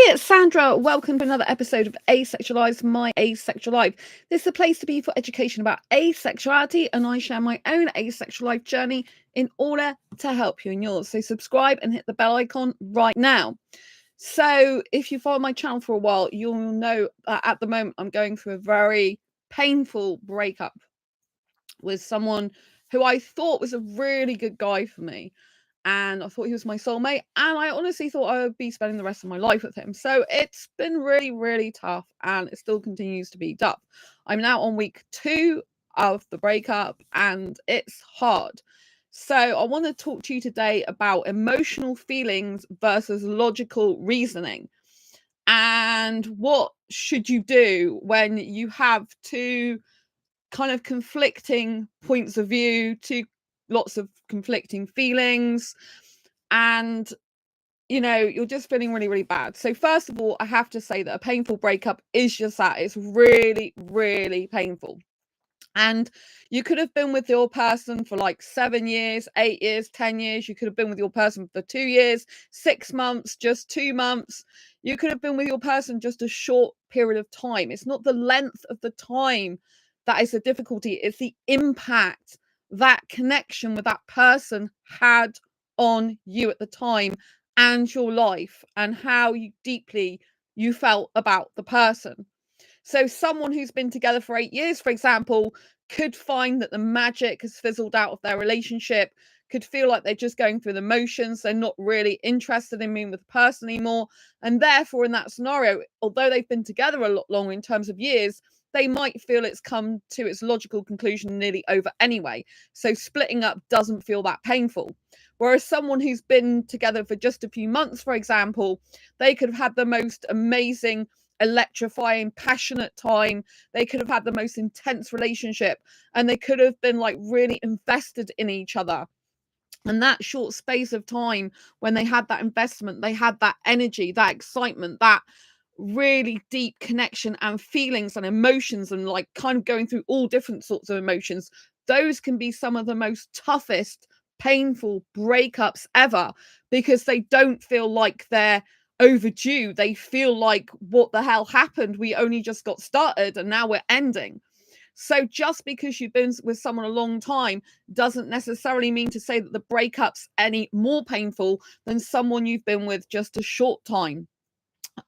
Hi, it's Sandra. Welcome to another episode of Asexualise, my asexual life. This is a place to be for education about asexuality, and I share my own asexual life journey in order to help you in yours. So subscribe and hit the bell icon right now. So if you follow my channel for a while, you'll know that at the moment I'm going through a very painful breakup with someone who I thought was a really good guy for me. And I thought he was my soulmate. And I honestly thought I would be spending the rest of my life with him. So it's been really, really tough. And it still continues to be tough. I'm now on week 2 of the breakup. And it's hard. So I want to talk to you today about emotional feelings versus logical reasoning. And what should you do when you have two kind of conflicting points of view, to lots of conflicting feelings, and you're just feeling really, really bad. So first of all, I have to say that a painful breakup is just that. It's really, really painful. And you could have been with your person for like 7 years, 8 years, 10 years. You could have been with your person for 2 years, 6 months, just 2 months. You could have been with your person just a short period of time. It's not the length of the time that is the difficulty. It's the impact that connection with that person had on you at the time and your life, and how deeply you felt about the person. So someone who's been together for 8 years, for example, could find that the magic has fizzled out of their relationship, could feel like they're just going through the motions. They're not really interested in being with the person anymore. And therefore, in that scenario, although they've been together a lot longer in terms of years, they might feel it's come to its logical conclusion nearly over anyway. So splitting up doesn't feel that painful. Whereas someone who's been together for just a few months, for example, they could have had the most amazing, electrifying, passionate time. They could have had the most intense relationship, and they could have been like really invested in each other. And that short space of time when they had that investment, they had that energy, that excitement, that really deep connection and feelings and emotions, and like kind of going through all different sorts of emotions. Those can be some of the most toughest, painful breakups ever, because they don't feel like they're overdue. They feel like, what the hell happened? We only just got started and now we're ending. So just because you've been with someone a long time doesn't necessarily mean to say that the breakup's any more painful than someone you've been with just a short time.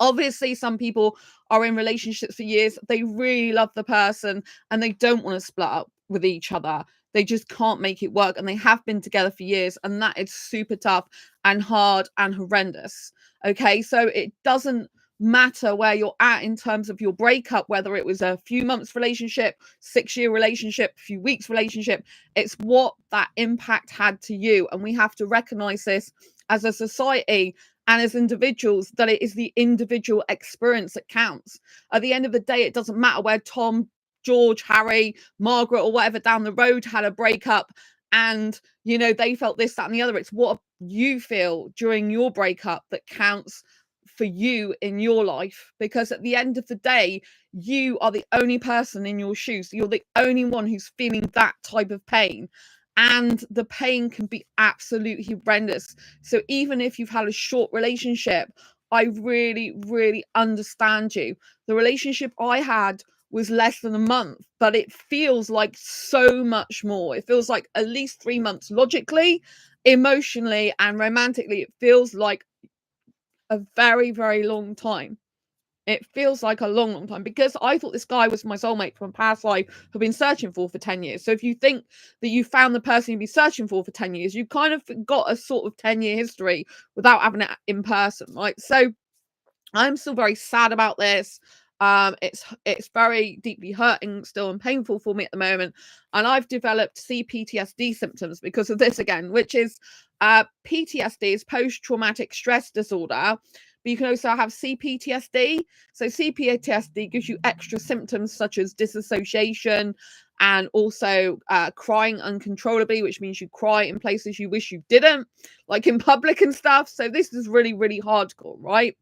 Obviously, some people are in relationships for years. They really love the person and they don't want to split up with each other. They just can't make it work, and they have been together for years, and that is super tough and hard and horrendous. Okay, so it doesn't matter where you're at in terms of your breakup, whether it was a few months relationship, 6-year relationship, a few weeks relationship. It's what that impact had to you, and we have to recognize this as a society and as individuals, that it is the individual experience that counts. At the end of the day, it doesn't matter where Tom, George, Harry, Margaret, or whatever down the road had a breakup and they felt this, that, and the other. It's what you feel during your breakup that counts for you in your life, because at the end of the day, you are the only person in your shoes. You're the only one who's feeling that type of pain, and the pain can be absolutely horrendous. So even if you've had a short relationship, I really, really understand you. The relationship I had was less than a month, but it feels like so much more. It feels like at least 3 months logically, emotionally, and romantically. It feels like a very, very long time. It feels like a long, long time, because I thought this guy was my soulmate from a past life who've been searching for 10 years. So if you think that you found the person you've been searching for 10 years, you kind of got a sort of 10-year history without having it in person, right? So I'm still very sad about this. It's very deeply hurting still and painful for me at the moment. And I've developed CPTSD symptoms because of this again, which is PTSD is post-traumatic stress disorder. But you can also have CPTSD. So CPTSD gives you extra symptoms such as disassociation, and also crying uncontrollably, which means you cry in places you wish you didn't, like in public and stuff. So this is really, really hardcore, right?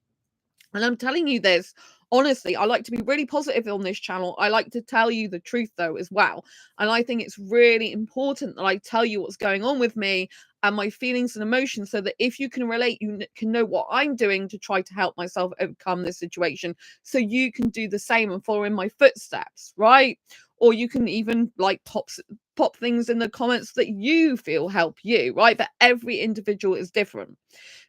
And I'm telling you this Honestly, I like to be really positive on this channel. I like to tell you the truth though as well. And I think it's really important that I tell you what's going on with me and my feelings and emotions, so that if you can relate, you can know what I'm doing to try to help myself overcome this situation, so you can do the same and follow in my footsteps, right? Or you can even like pop things in the comments that you feel help you, right? But every individual is different.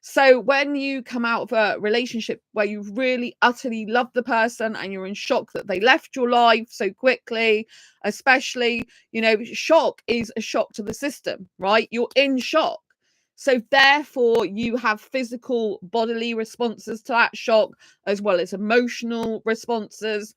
So when you come out of a relationship where you really utterly love the person and you're in shock that they left your life so quickly, especially, shock is a shock to the system, right? You're in shock. So therefore, you have physical bodily responses to that shock, as well as emotional responses.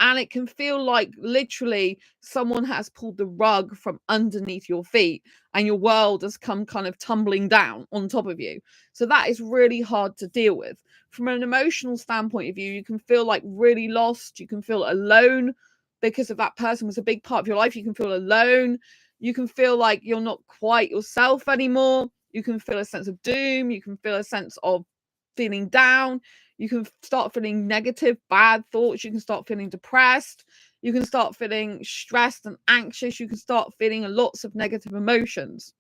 And it can feel like literally someone has pulled the rug from underneath your feet and your world has come kind of tumbling down on top of you. So that is really hard to deal with. From an emotional standpoint of view, you can feel like really lost. You can feel alone because if that person was a big part of your life. You can feel alone. You can feel like you're not quite yourself anymore. You can feel a sense of doom. You can feel a sense of feeling down. You can start feeling negative, bad thoughts. You can start feeling depressed. You can start feeling stressed and anxious. You can start feeling lots of negative emotions.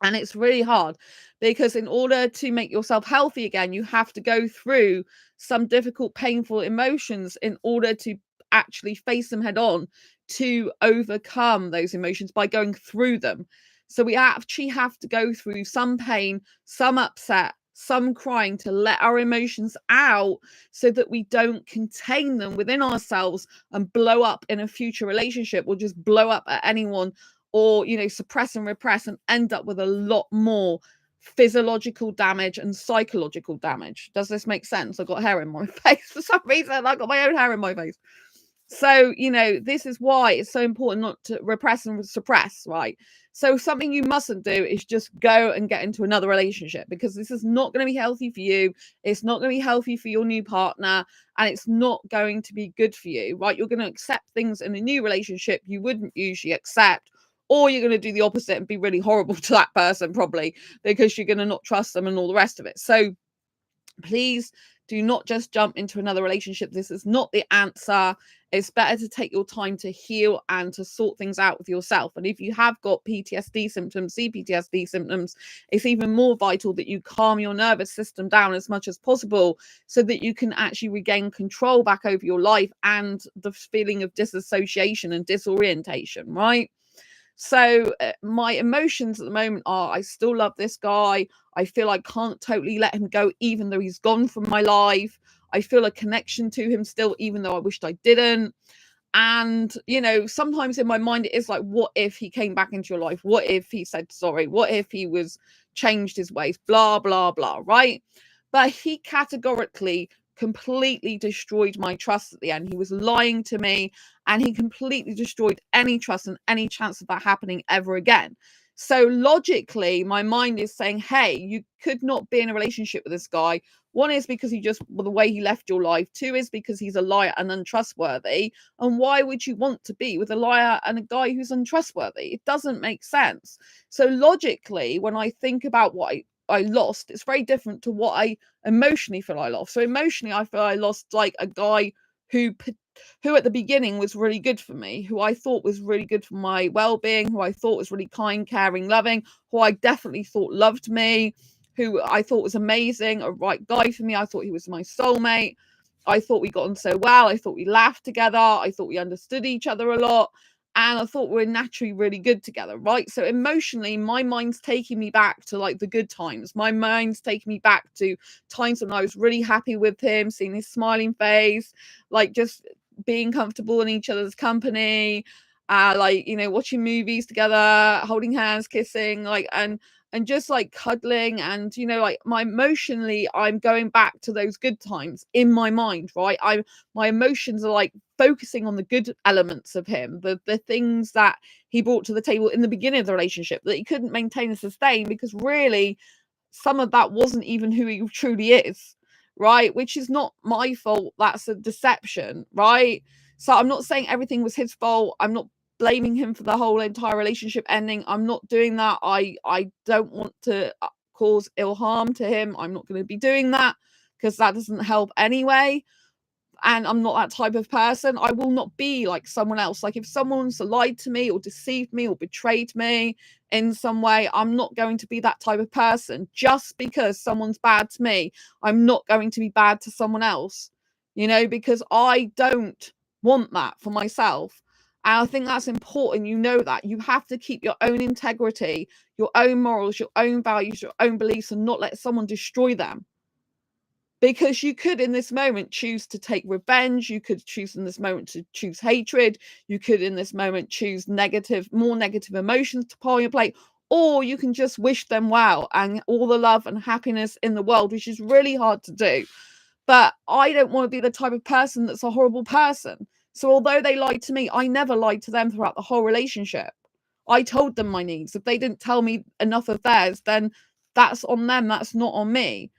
And it's really hard because in order to make yourself healthy again, you have to go through some difficult, painful emotions in order to actually face them head on, to overcome those emotions by going through them. So we actually have to go through some pain, some upset, some crying to let our emotions out so that we don't contain them within ourselves and blow up in a future relationship, or just blow up at anyone, or suppress and repress and end up with a lot more physiological damage and psychological damage. Does this make sense? I've got hair in my face for some reason. I've got my own hair in my face. So this is why it's so important not to repress and suppress, right? So something you mustn't do is just go and get into another relationship, because this is not going to be healthy for you. It's not going to be healthy for your new partner, and it's not going to be good for you, right? You're going to accept things in a new relationship you wouldn't usually accept, or you're going to do the opposite and be really horrible to that person, probably because you're going to not trust them and all the rest of it. So please do not just jump into another relationship. This is not the answer. It's better to take your time to heal and to sort things out with yourself. And if you have got PTSD symptoms, CPTSD symptoms, it's even more vital that you calm your nervous system down as much as possible, so that you can actually regain control back over your life and the feeling of disassociation and disorientation, right? So my emotions at the moment are, I still love this guy. I feel I can't totally let him go, even though he's gone from my life. I feel a connection to him still, even though I wished I didn't. And, sometimes in my mind, it is like, what if he came back into your life? What if he said sorry? What if he was changed his ways? Blah, blah, blah, right? But he categorically completely destroyed my trust at the end. He was lying to me, and he completely destroyed any trust and any chance of that happening ever again. So logically, my mind is saying, hey, you could not be in a relationship with this guy. One is because the way he left your life. Two is because he's a liar and untrustworthy. And why would you want to be with a liar and a guy who's untrustworthy? It doesn't make sense. So logically, when I think about what I lost, it's very different to what I emotionally feel I lost. So emotionally, I feel I lost like a guy who at the beginning was really good for me, who I thought was really good for my well-being, who I thought was really kind, caring, loving, who I definitely thought loved me, who I thought was amazing, a right guy for me. I thought he was my soulmate. I thought we got on so well. I thought we laughed together. I thought we understood each other a lot. And I thought we were naturally really good together, right? So emotionally, my mind's taking me back to like the good times. My mind's taking me back to times when I was really happy with him, seeing his smiling face, like just being comfortable in each other's company, watching movies together, holding hands, kissing, and just like cuddling, and my emotionally, I'm going back to those good times in my mind, right? My emotions are like focusing on the good elements of him, the things that he brought to the table in the beginning of the relationship that he couldn't maintain and sustain, because really some of that wasn't even who he truly is, right? Which is not my fault. That's a deception, right? So I'm not saying everything was his fault. I'm not blaming him for the whole entire relationship ending. I'm not doing that. I don't want to cause ill harm to him. I'm not going to be doing that, because that doesn't help anyway. And I'm not that type of person. I will not be like someone else. Like if someone's lied to me or deceived me or betrayed me in some way, I'm not going to be that type of person. Just because someone's bad to me, I'm not going to be bad to someone else, you know, because I don't want that for myself. And I think that's important. You know that you have to keep your own integrity, your own morals, your own values, your own beliefs, and not let someone destroy them. Because you could in this moment choose to take revenge. You could choose in this moment to choose hatred. You could in this moment choose more negative emotions to pile on your plate. Or you can just wish them well and all the love and happiness in the world, which is really hard to do. But I don't want to be the type of person that's a horrible person. So although they lied to me, I never lied to them throughout the whole relationship. I told them my needs. If they didn't tell me enough of theirs, then that's on them. That's not on me.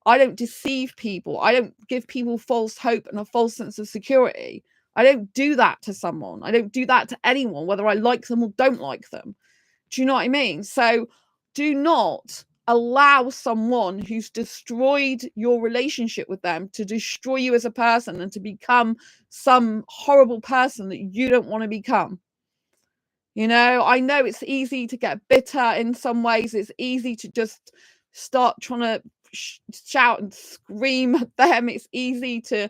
I don't deceive people. I don't give people false hope and a false sense of security. I don't do that to someone. I don't do that to anyone, whether I like them or don't like them. Do you know what I mean? So do not allow someone who's destroyed your relationship with them to destroy you as a person and to become some horrible person that you don't want to become. You know it's easy to get bitter in some ways. It's easy to just start trying to shout and scream at them. It's easy to,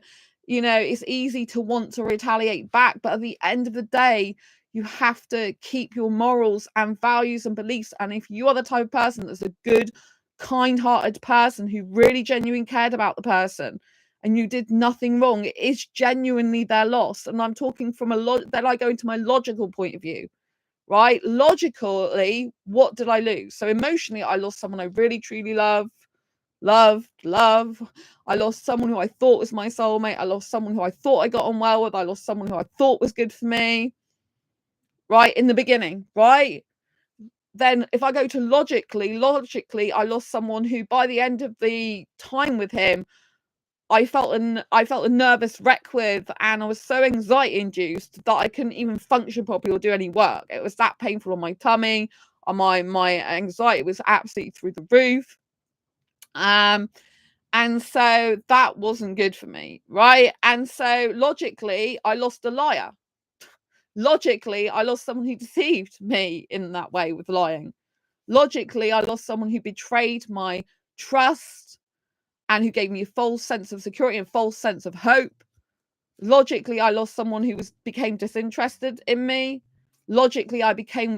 it's easy to want to retaliate back. But at the end of the day, you have to keep your morals and values and beliefs. And if you are the type of person that's a good, kind-hearted person who really genuinely cared about the person and you did nothing wrong, it is genuinely their loss. And I'm talking from then I go into my logical point of view. Right? Logically, what did I lose? So emotionally, I lost someone I really, truly loved. I lost someone who I thought was my soulmate. I lost someone who I thought I got on well with. I lost someone who I thought was good for me. Right? In the beginning, right? Then if I go to logically, I lost someone who by the end of the time with him, I felt a nervous wreck with, and I was so anxiety induced that I couldn't even function properly or do any work. It was that painful on my tummy. My anxiety was absolutely through the roof. And so that wasn't good for me, right? And so logically, I lost a liar. Logically, I lost someone who deceived me in that way with lying. Logically, I lost someone who betrayed my trust and who gave me a false sense of security and false sense of hope. Logically, I lost someone who became disinterested in me. Logically, I lost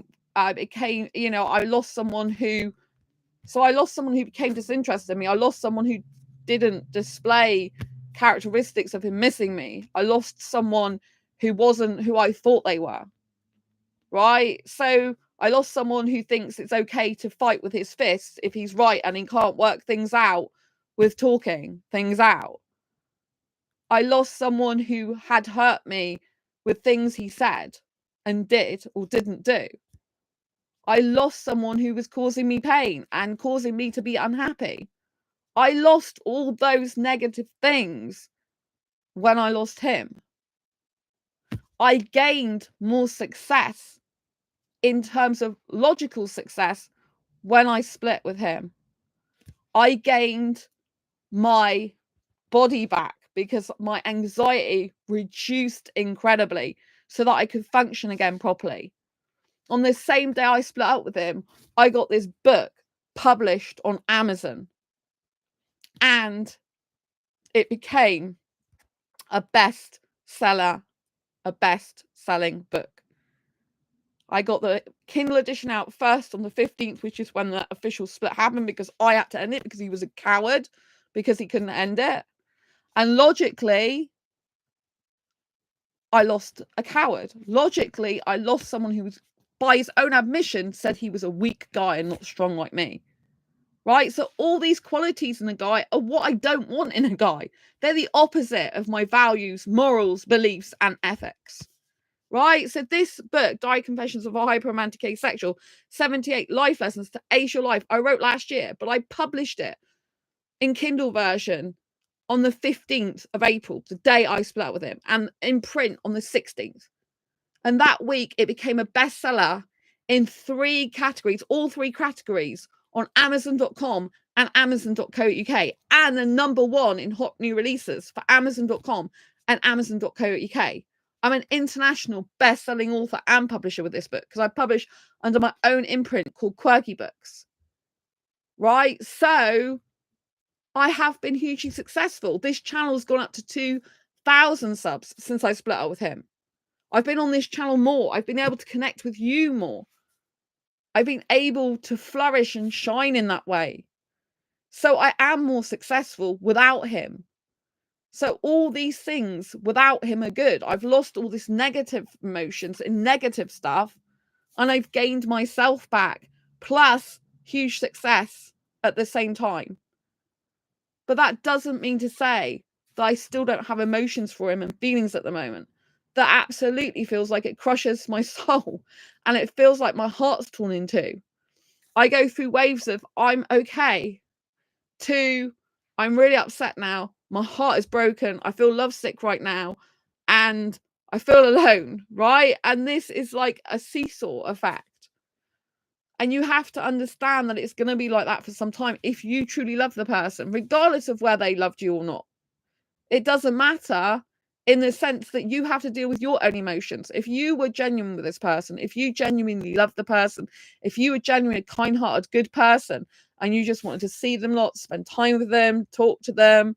someone who became disinterested in me. I lost someone who didn't display characteristics of him missing me. I lost someone who wasn't who I thought they were. Right? So I lost someone who thinks it's okay to fight with his fists if he's right and he can't work things out with talking things out. I lost someone who had hurt me with things he said and did or didn't do. I lost someone who was causing me pain and causing me to be unhappy. I lost all those negative things when I lost him. I gained more success in terms of logical success when I split with him. I gained my body back because my anxiety reduced incredibly so that I could function again properly. On the same day I split up with him, I got this book published on Amazon and it became a best-selling book. I got the Kindle edition out first on the 15th, which is when the official split happened, because I had to end it because he was a coward, because he couldn't end it. And logically, I lost a coward. Logically, I lost someone who was, by his own admission, said he was a weak guy and not strong like me. Right? So all these qualities in a guy are what I don't want in a guy. They're the opposite of my values, morals, beliefs, and ethics. Right? So this book, Diary Confessions of a Hyper-Romantic Asexual, 78 Life Lessons to Ace Your Life, I wrote last year, but I published it in Kindle version on the 15th of April, the day I split up with him, and in print on the 16th. And that week, it became a bestseller in 3 categories, all 3 categories, on Amazon.com and Amazon.co.uk, and the #1 in hot new releases for Amazon.com and Amazon.co.uk. I'm an international best-selling author and publisher with this book because I publish under my own imprint called Quirky Books. Right? So I have been hugely successful. This channel's gone up to 2,000 subs since I split up with him. I've been on this channel more. I've been able to connect with you more. I've been able to flourish and shine in that way. So I am more successful without him. So all these things without him are good. I've lost all this negative emotions and negative stuff, and I've gained myself back, plus huge success at the same time. But that doesn't mean to say that I still don't have emotions for him and feelings at the moment. That absolutely feels like it crushes my soul, and it feels like my heart's torn in two. I go through waves of I'm okay to I'm really upset now. My heart is broken. I feel lovesick right now. And I feel alone, right? And this is like a seesaw effect. And you have to understand that it's going to be like that for some time if you truly love the person, regardless of whether they loved you or not. It doesn't matter in the sense that you have to deal with your own emotions. If you were genuine with this person, if you genuinely love the person, if you were genuinely a kind-hearted, good person, and you just wanted to see them lots, spend time with them, talk to them,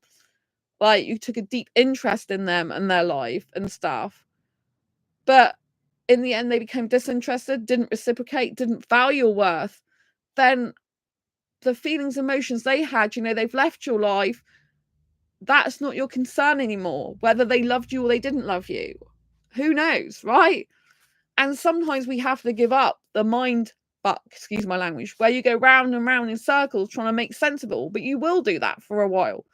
like you took a deep interest in them and their life and stuff, but in the end they became disinterested, didn't reciprocate, didn't value your worth, then the feelings, emotions they had, you know, they've left your life. That's not your concern anymore, whether they loved you or they didn't love you. Who knows, right? And sometimes we have to give up the mind fuck, excuse my language, where you go round and round in circles trying to make sense of it all. But you will do that for a while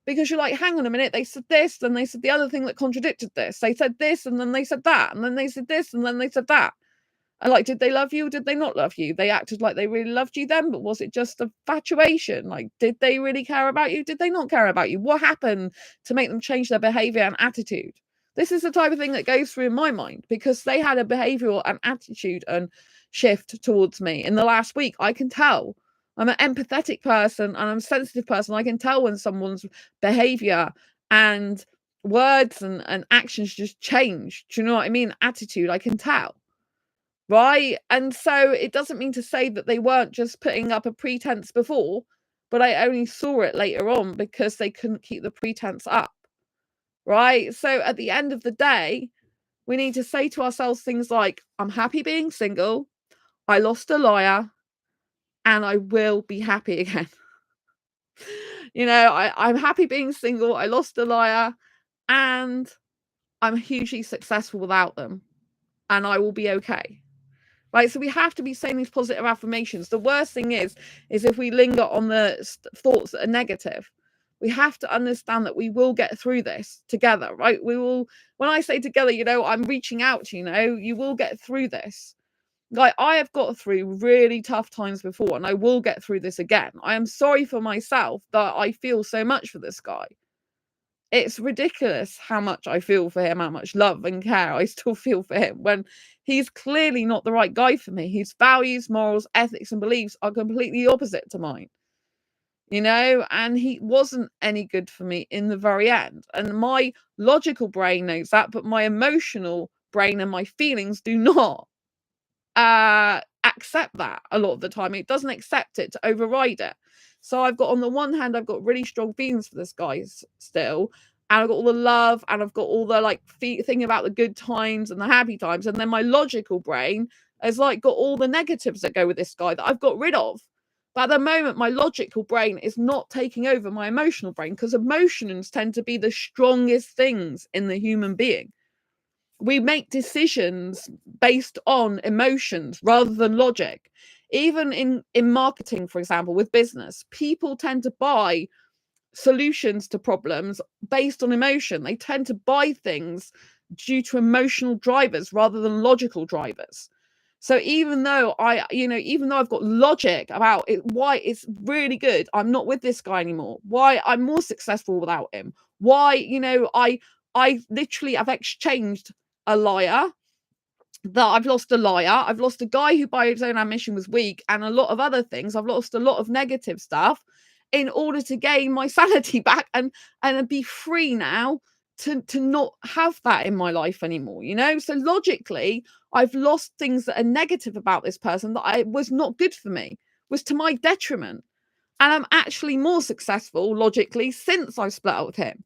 because you're like, hang on a minute, they said this, then they said the other thing that contradicted this. They said this, and then they said that, and then they said this, and then they said that. And like, did they love you or did they not love you? They acted like they really loved you then, but was it just a fatuation? Like, did they really care about you? Did they not care about you? What happened to make them change their behavior and attitude? This is the type of thing that goes through in my mind because they had a behavioral and attitude and shift towards me in the last week. I can tell. I'm an empathetic person and I'm a sensitive person. I can tell when someone's behavior and words and actions just change. Do you know what I mean? Attitude, I can tell. Right? And so it doesn't mean to say that they weren't just putting up a pretense before, but I only saw it later on because they couldn't keep the pretense up. Right? So at the end of the day, we need to say to ourselves things like, I'm happy being single, I lost a liar, and I will be happy again. You know, I'm happy being single, I lost a liar, and I'm hugely successful without them, and I will be okay. Right, so we have to be saying these positive affirmations. The worst thing is if we linger on the thoughts that are negative. We have to understand that we will get through this together, right? We will, when I say together, you know, I'm reaching out, you know, you will get through this. Like, I have got through really tough times before, and I will get through this again. I am sorry for myself that I feel so much for this guy. It's ridiculous how much I feel for him, how much love and care I still feel for him when he's clearly not the right guy for me. His values, morals, ethics, and beliefs are completely opposite to mine, you know, and he wasn't any good for me in the very end. And my logical brain knows that, but my emotional brain and my feelings do not accept that a lot of the time. It doesn't accept it to override it. So I've got, on the one hand, I've got really strong feelings for this guy still, and I've got all the love, and I've got all the like thinking about the good times and the happy times, and then my logical brain has like got all the negatives that go with this guy that I've got rid of. But at the moment, my logical brain is not taking over my emotional brain because emotions tend to be the strongest things in the human being. We make decisions based on emotions rather than logic. Even in marketing, for example, with business, people tend to buy solutions to problems based on emotion. They tend to buy things due to emotional drivers rather than logical drivers. So even though even though I've got logic about it, why it's really good, I'm not with this guy anymore, why I'm more successful without him, why, you know, I literally have exchanged a liar, that I've lost a liar, I've lost a guy who by his own admission was weak, and a lot of other things. I've lost a lot of negative stuff in order to gain my sanity back and be free now to not have that in my life anymore, you know? So logically, I've lost things that are negative about this person that I was not good for me, was to my detriment. And I'm actually more successful logically since I split up with him.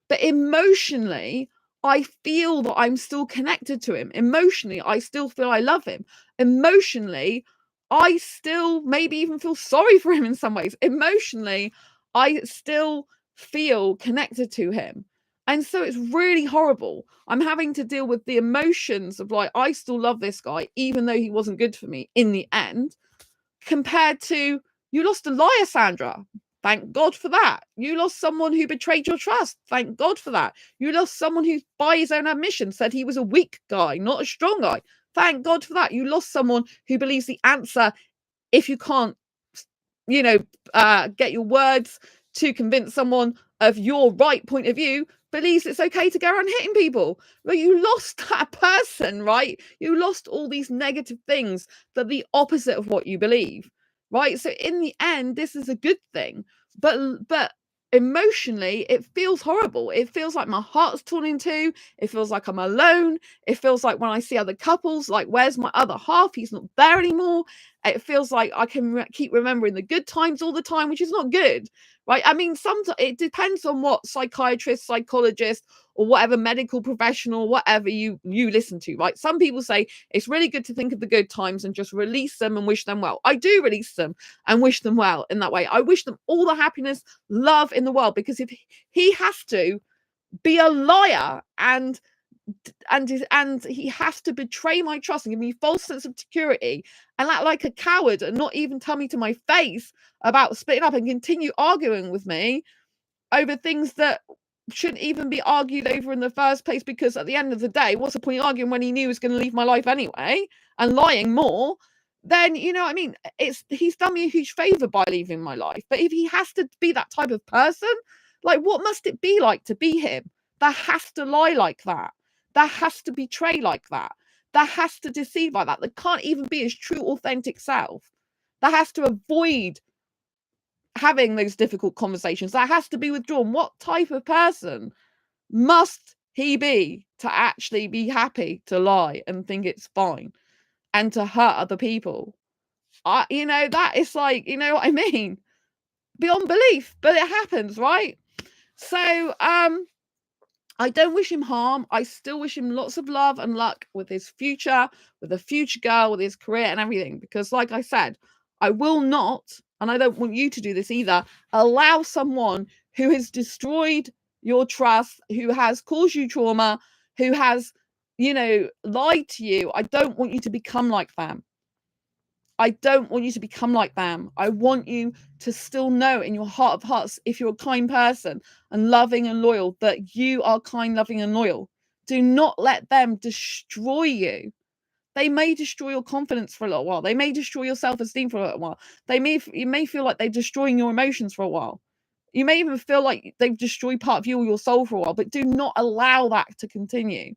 But emotionally, I feel that I'm still connected to him. Emotionally, I still feel I love him. Emotionally, I still maybe even feel sorry for him in some ways. Emotionally, I still feel connected to him. And so it's really horrible. I'm having to deal with the emotions of like, I still love this guy, even though he wasn't good for me in the end, compared to, you lost a liar, Sandra. Thank God for that. You lost someone who betrayed your trust. Thank God for that. You lost someone who, by his own admission, said he was a weak guy, not a strong guy. Thank God for that. You lost someone who believes the answer, if you can't, you know, get your words to convince someone of your right point of view, believes it's okay to go around hitting people. Well, you lost that person, right? You lost all these negative things that are the opposite of what you believe, right? So in the end, this is a good thing, but emotionally, it feels horrible. It feels like my heart's torn in two. It feels like I'm alone. It feels like when I see other couples, like, where's my other half? He's not there anymore. It feels like I can keep remembering the good times all the time, which is not good, right? I mean, sometimes it depends on what psychiatrist, psychologist, or whatever medical professional, whatever you listen to, right? Some people say it's really good to think of the good times and just release them and wish them well. I do release them and wish them well in that way. I wish them all the happiness, love in the world, because if he has to be a liar and he has to betray my trust and give me false sense of security and act like a coward and not even tell me to my face about splitting up and continue arguing with me over things that shouldn't even be argued over in the first place, because at the end of the day, what's the point arguing when he knew he was going to leave my life anyway and lying more? Then, you know what I mean? He's done me a huge favor by leaving my life. But if he has to be that type of person, like, what must it be like to be him? That has to lie like that. That has to betray like that. That has to deceive like that. That can't even be his true, authentic self. That has to avoid having those difficult conversations. That has to be withdrawn. What type of person must he be to actually be happy to lie and think it's fine and to hurt other people? You know, that is like, you know what I mean? Beyond belief, but it happens, right? So, I don't wish him harm. I still wish him lots of love and luck with his future, with a future girl, with his career and everything. Because, like I said, I will not, and I don't want you to do this either, allow someone who has destroyed your trust, who has caused you trauma, who has, you know, lied to you. I don't want you to become like them. I don't want you to become like them. I want you to still know in your heart of hearts, if you're a kind person and loving and loyal, that you are kind, loving and loyal. Do not let them destroy you. They may destroy your confidence for a little while. They may destroy your self-esteem for a little while. You may feel like they're destroying your emotions for a while. You may even feel like they've destroyed part of you or your soul for a while, but do not allow that to continue.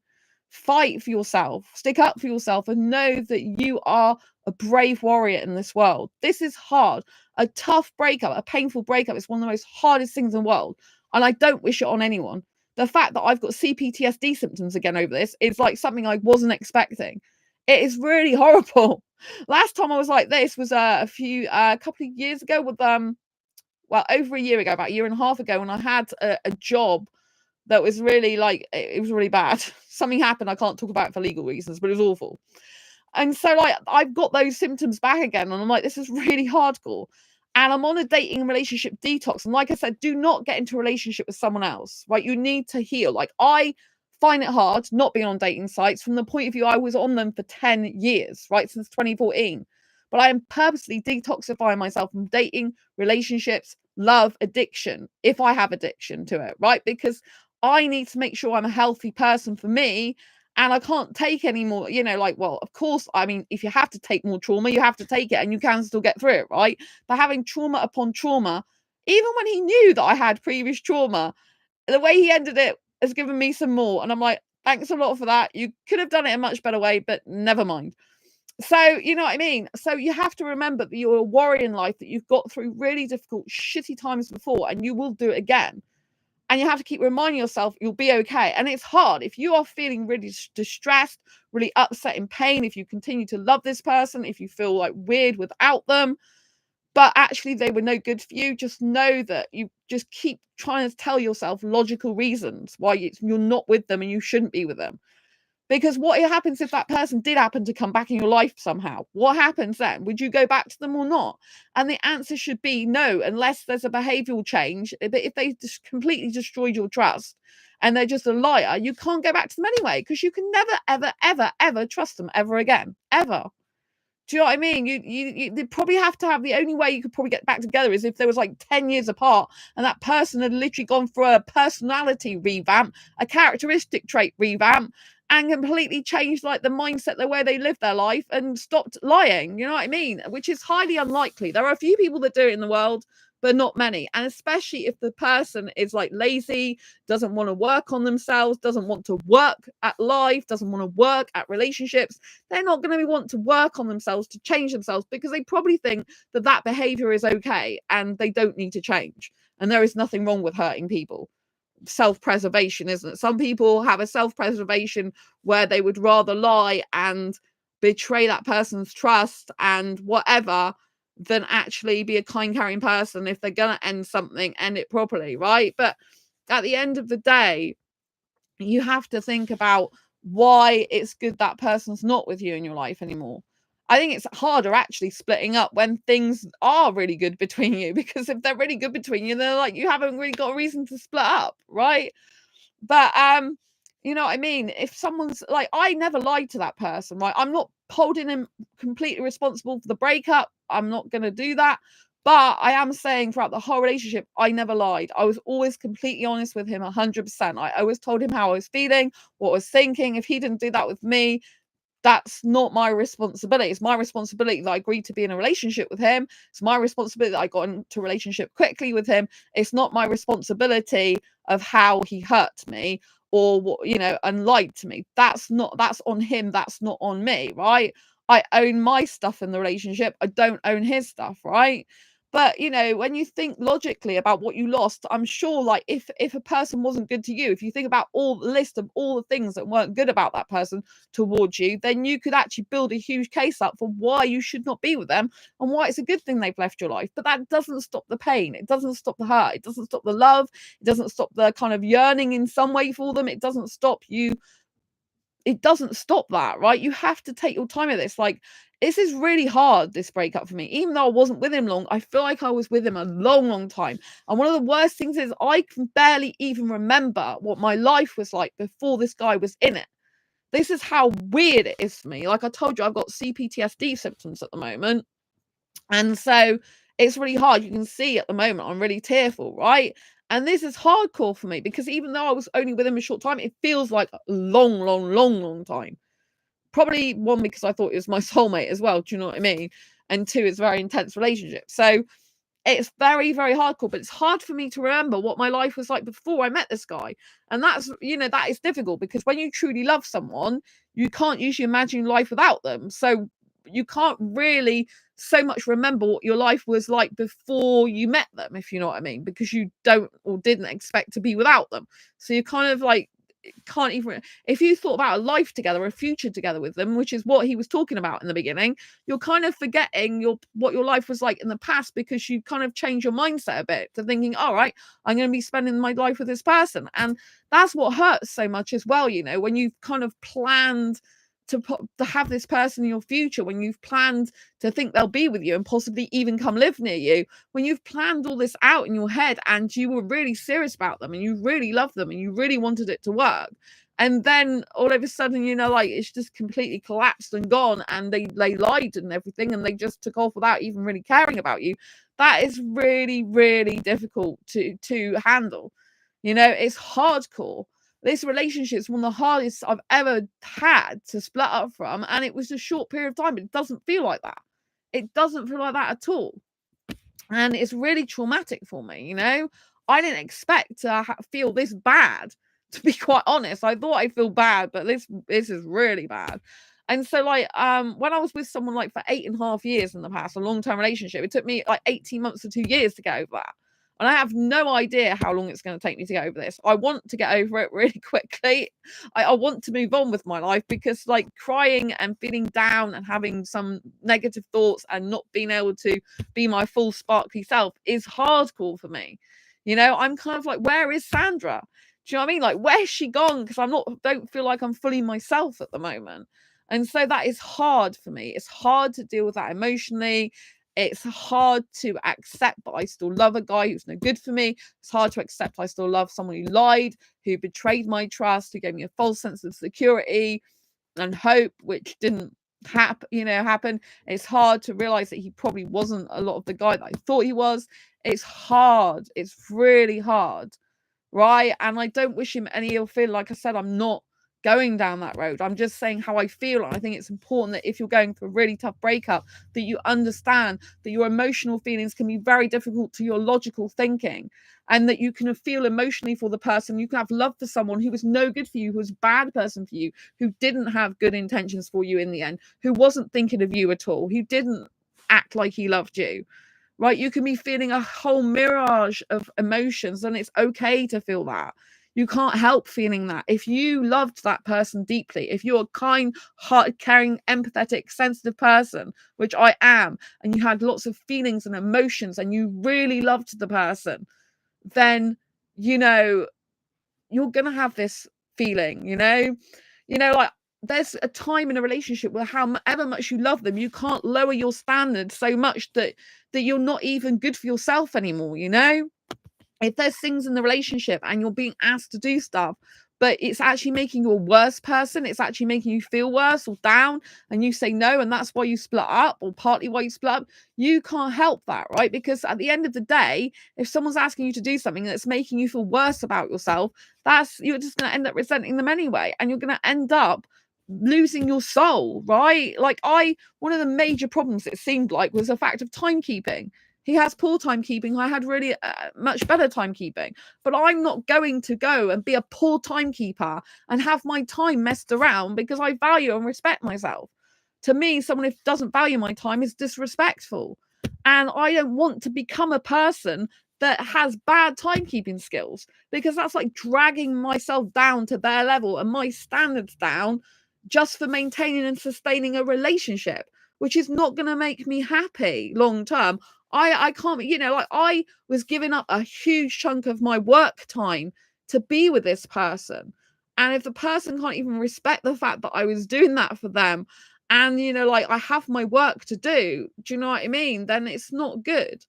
Fight for yourself, stick up for yourself, and know that you are a brave warrior in this world. This is hard. A tough breakup, a painful breakup is one of the most hardest things in the world. And I don't wish it on anyone. The fact that I've got CPTSD symptoms again over this is like something I wasn't expecting. It is really horrible. Last time I was like this was a couple of years ago with well, over a year ago, about a year and a half ago, when I had a job that was really like, it was really bad. Something happened. I can't talk about it for legal reasons, but it was awful. And so, like, I've got those symptoms back again, and I'm like, this is really hardcore. And I'm on a dating relationship detox. And like I said, do not get into a relationship with someone else, right? You need to heal. Like, I find it hard not being on dating sites from the point of view I was on them for 10 years, right? Since 2014. But I am purposely detoxifying myself from dating, relationships, love, addiction, if I have addiction to it, right? Because I need to make sure I'm a healthy person for me, and I can't take any more, you know, like, well, of course, I mean, if you have to take more trauma, you have to take it and you can still get through it, right? But having trauma upon trauma, even when he knew that I had previous trauma, the way he ended it has given me some more. And I'm like, thanks a lot for that. You could have done it a much better way, but never mind. So, you know what I mean? So you have to remember that you're a warrior in life, that you've got through really difficult, shitty times before, and you will do it again. And you have to keep reminding yourself you'll be okay. And it's hard. If you are feeling really distressed, really upset, in pain, if you continue to love this person, if you feel like weird without them, but actually they were no good for you, just know that you just keep trying to tell yourself logical reasons why you're not with them and you shouldn't be with them. Because what happens if that person did happen to come back in your life somehow? What happens then? Would you go back to them or not? And the answer should be no, unless there's a behavioral change. But if they just completely destroyed your trust and they're just a liar, you can't go back to them anyway, because you can never, ever, ever, ever trust them ever again. Ever. Do you know what I mean? You probably have to have, the only way you could probably get back together is if there was like 10 years apart and that person had literally gone for a personality revamp, a characteristic trait revamp, and completely changed like the mindset, the way they live their life, and stopped lying. You know what I mean? Which is highly unlikely. There are a few people that do it in the world, but not many. And especially if the person is like lazy, doesn't want to work on themselves, doesn't want to work at life, doesn't want to work at relationships, they're not going to want to work on themselves to change themselves, because they probably think that that behavior is okay and they don't need to change. And there is nothing wrong with hurting people. Self-preservation, isn't it? Some people have a self-preservation where they would rather lie and betray that person's trust and whatever than actually be a kind, caring person. If they're gonna end something, end it properly, right? But at the end of the day, you have to think about why it's good that person's not with you in your life anymore. I think it's harder actually splitting up when things are really good between you, because if they're really good between you, they're like, you haven't really got a reason to split up, right? But you know what I mean? If someone's like, I never lied to that person, right? I'm not holding him completely responsible for the breakup. I'm not going to do that. But I am saying throughout the whole relationship, I never lied. I was always completely honest with him, 100%. I always told him how I was feeling, what I was thinking. If he didn't do that with me, that's not my responsibility. It's my responsibility that I agreed to be in a relationship with him. It's my responsibility that I got into a relationship quickly with him. It's not my responsibility of how he hurt me or what, you know, and lied to me. That's on him. That's not on me, right? I own my stuff in the relationship. I don't own his stuff, right? But you know, when you think logically about what you lost, I'm sure like if a person wasn't good to you, if you think about all the list of all the things that weren't good about that person towards you, then you could actually build a huge case up for why you should not be with them and why it's a good thing they've left your life. But that doesn't stop the pain. It doesn't stop the hurt. It doesn't stop the love. It doesn't stop the kind of yearning in some way for them. It doesn't stop you. It doesn't stop that, right? You have to take your time with this. Like, this is really hard, this breakup for me. Even though I wasn't with him long, I feel like I was with him a long, long time. And one of the worst things is I can barely even remember what my life was like before this guy was in it. This is how weird it is for me. Like I told you, I've got CPTSD symptoms at the moment. And so it's really hard. You can see at the moment I'm really tearful, right? And this is hardcore for me because even though I was only with him a short time, it feels like a long, long, long, long time. Probably one, because I thought it was my soulmate as well. Do you know what I mean? And two, it's a very intense relationship. So it's very, very hardcore, but it's hard for me to remember what my life was like before I met this guy. And that's, you know, that is difficult because when you truly love someone, you can't usually imagine life without them. So you can't really so much remember what your life was like before you met them, if you know what I mean, because you don't or didn't expect to be without them. So you kind of like can't even, if you thought about a life together, a future together with them, which is what he was talking about in the beginning, you're kind of forgetting what your life was like in the past because you kind of change your mindset a bit to thinking, all right, I'm going to be spending my life with this person. And that's what hurts so much as well, you know, when you've kind of planned to have this person in your future, when you've planned to think they'll be with you and possibly even come live near you, when you've planned all this out in your head and you were really serious about them and you really loved them and you really wanted it to work, and then all of a sudden, you know, like it's just completely collapsed and gone, and they lied and everything, and they just took off without even really caring about you. That is really, really difficult to handle. You know, it's hardcore. This relationship is one of the hardest I've ever had to split up from, and it was a short period of time, but it doesn't feel like that. It doesn't feel like that at all. And it's really traumatic for me, you know? I didn't expect to feel this bad, to be quite honest. I thought I'd feel bad, but this is really bad. And so, like, when I was with someone like for 8.5 years in the past, a long-term relationship, it took me like 18 months to 2 years to get over that. And I have no idea how long it's going to take me to get over this. I want to get over it really quickly. I want to move on with my life, because like crying and feeling down and having some negative thoughts and not being able to be my full sparkly self is hardcore for me. You know, I'm kind of like, where is Sandra? Do you know what I mean? Like, where's she gone? Because don't feel like I'm fully myself at the moment. And so that is hard for me. It's hard to deal with that emotionally. It's hard to accept that I still love a guy who's no good for me. It's hard to accept I still love someone who lied, who betrayed my trust, who gave me a false sense of security and hope, which didn't happen. It's hard to realize that he probably wasn't a lot of the guy that I thought he was. It's hard. It's really hard. Right. And I don't wish him any ill feel. Like I said, I'm not going down that road. I'm just saying how I feel. And I think it's important that if you're going through a really tough breakup, that you understand that your emotional feelings can be very difficult to your logical thinking, and that you can feel emotionally for the person. You can have love for someone who was no good for you, who was a bad person for you, who didn't have good intentions for you in the end, who wasn't thinking of you at all, who didn't act like he loved you. Right? You can be feeling a whole mirage of emotions, and it's okay to feel that. You can't help feeling that. If you loved that person deeply, if you're a kind, heart caring, empathetic, sensitive person, which I am, and you had lots of feelings and emotions and you really loved the person, then, you know, you're going to have this feeling, like there's a time in a relationship where however much you love them, you can't lower your standards so much that you're not even good for yourself anymore. If there's things in the relationship and you're being asked to do stuff, but it's actually making you a worse person, it's actually making you feel worse or down, and you say no, and that's why you split up, or partly why you split up, you can't help that, right? Because at the end of the day, if someone's asking you to do something that's making you feel worse about yourself, you're just going to end up resenting them anyway, and you're going to end up losing your soul, right? One of the major problems, it seemed like, was the fact of timekeeping. He has poor timekeeping. I had really much better timekeeping. But I'm not going to go and be a poor timekeeper and have my time messed around, because I value and respect myself. To me, someone who doesn't value my time is disrespectful. And I don't want to become a person that has bad timekeeping skills, because that's like dragging myself down to their level and my standards down just for maintaining and sustaining a relationship, which is not going to make me happy long term. I can't, I was giving up a huge chunk of my work time to be with this person. And if the person can't even respect the fact that I was doing that for them, and, I have my work to do you know what I mean? Then it's not good.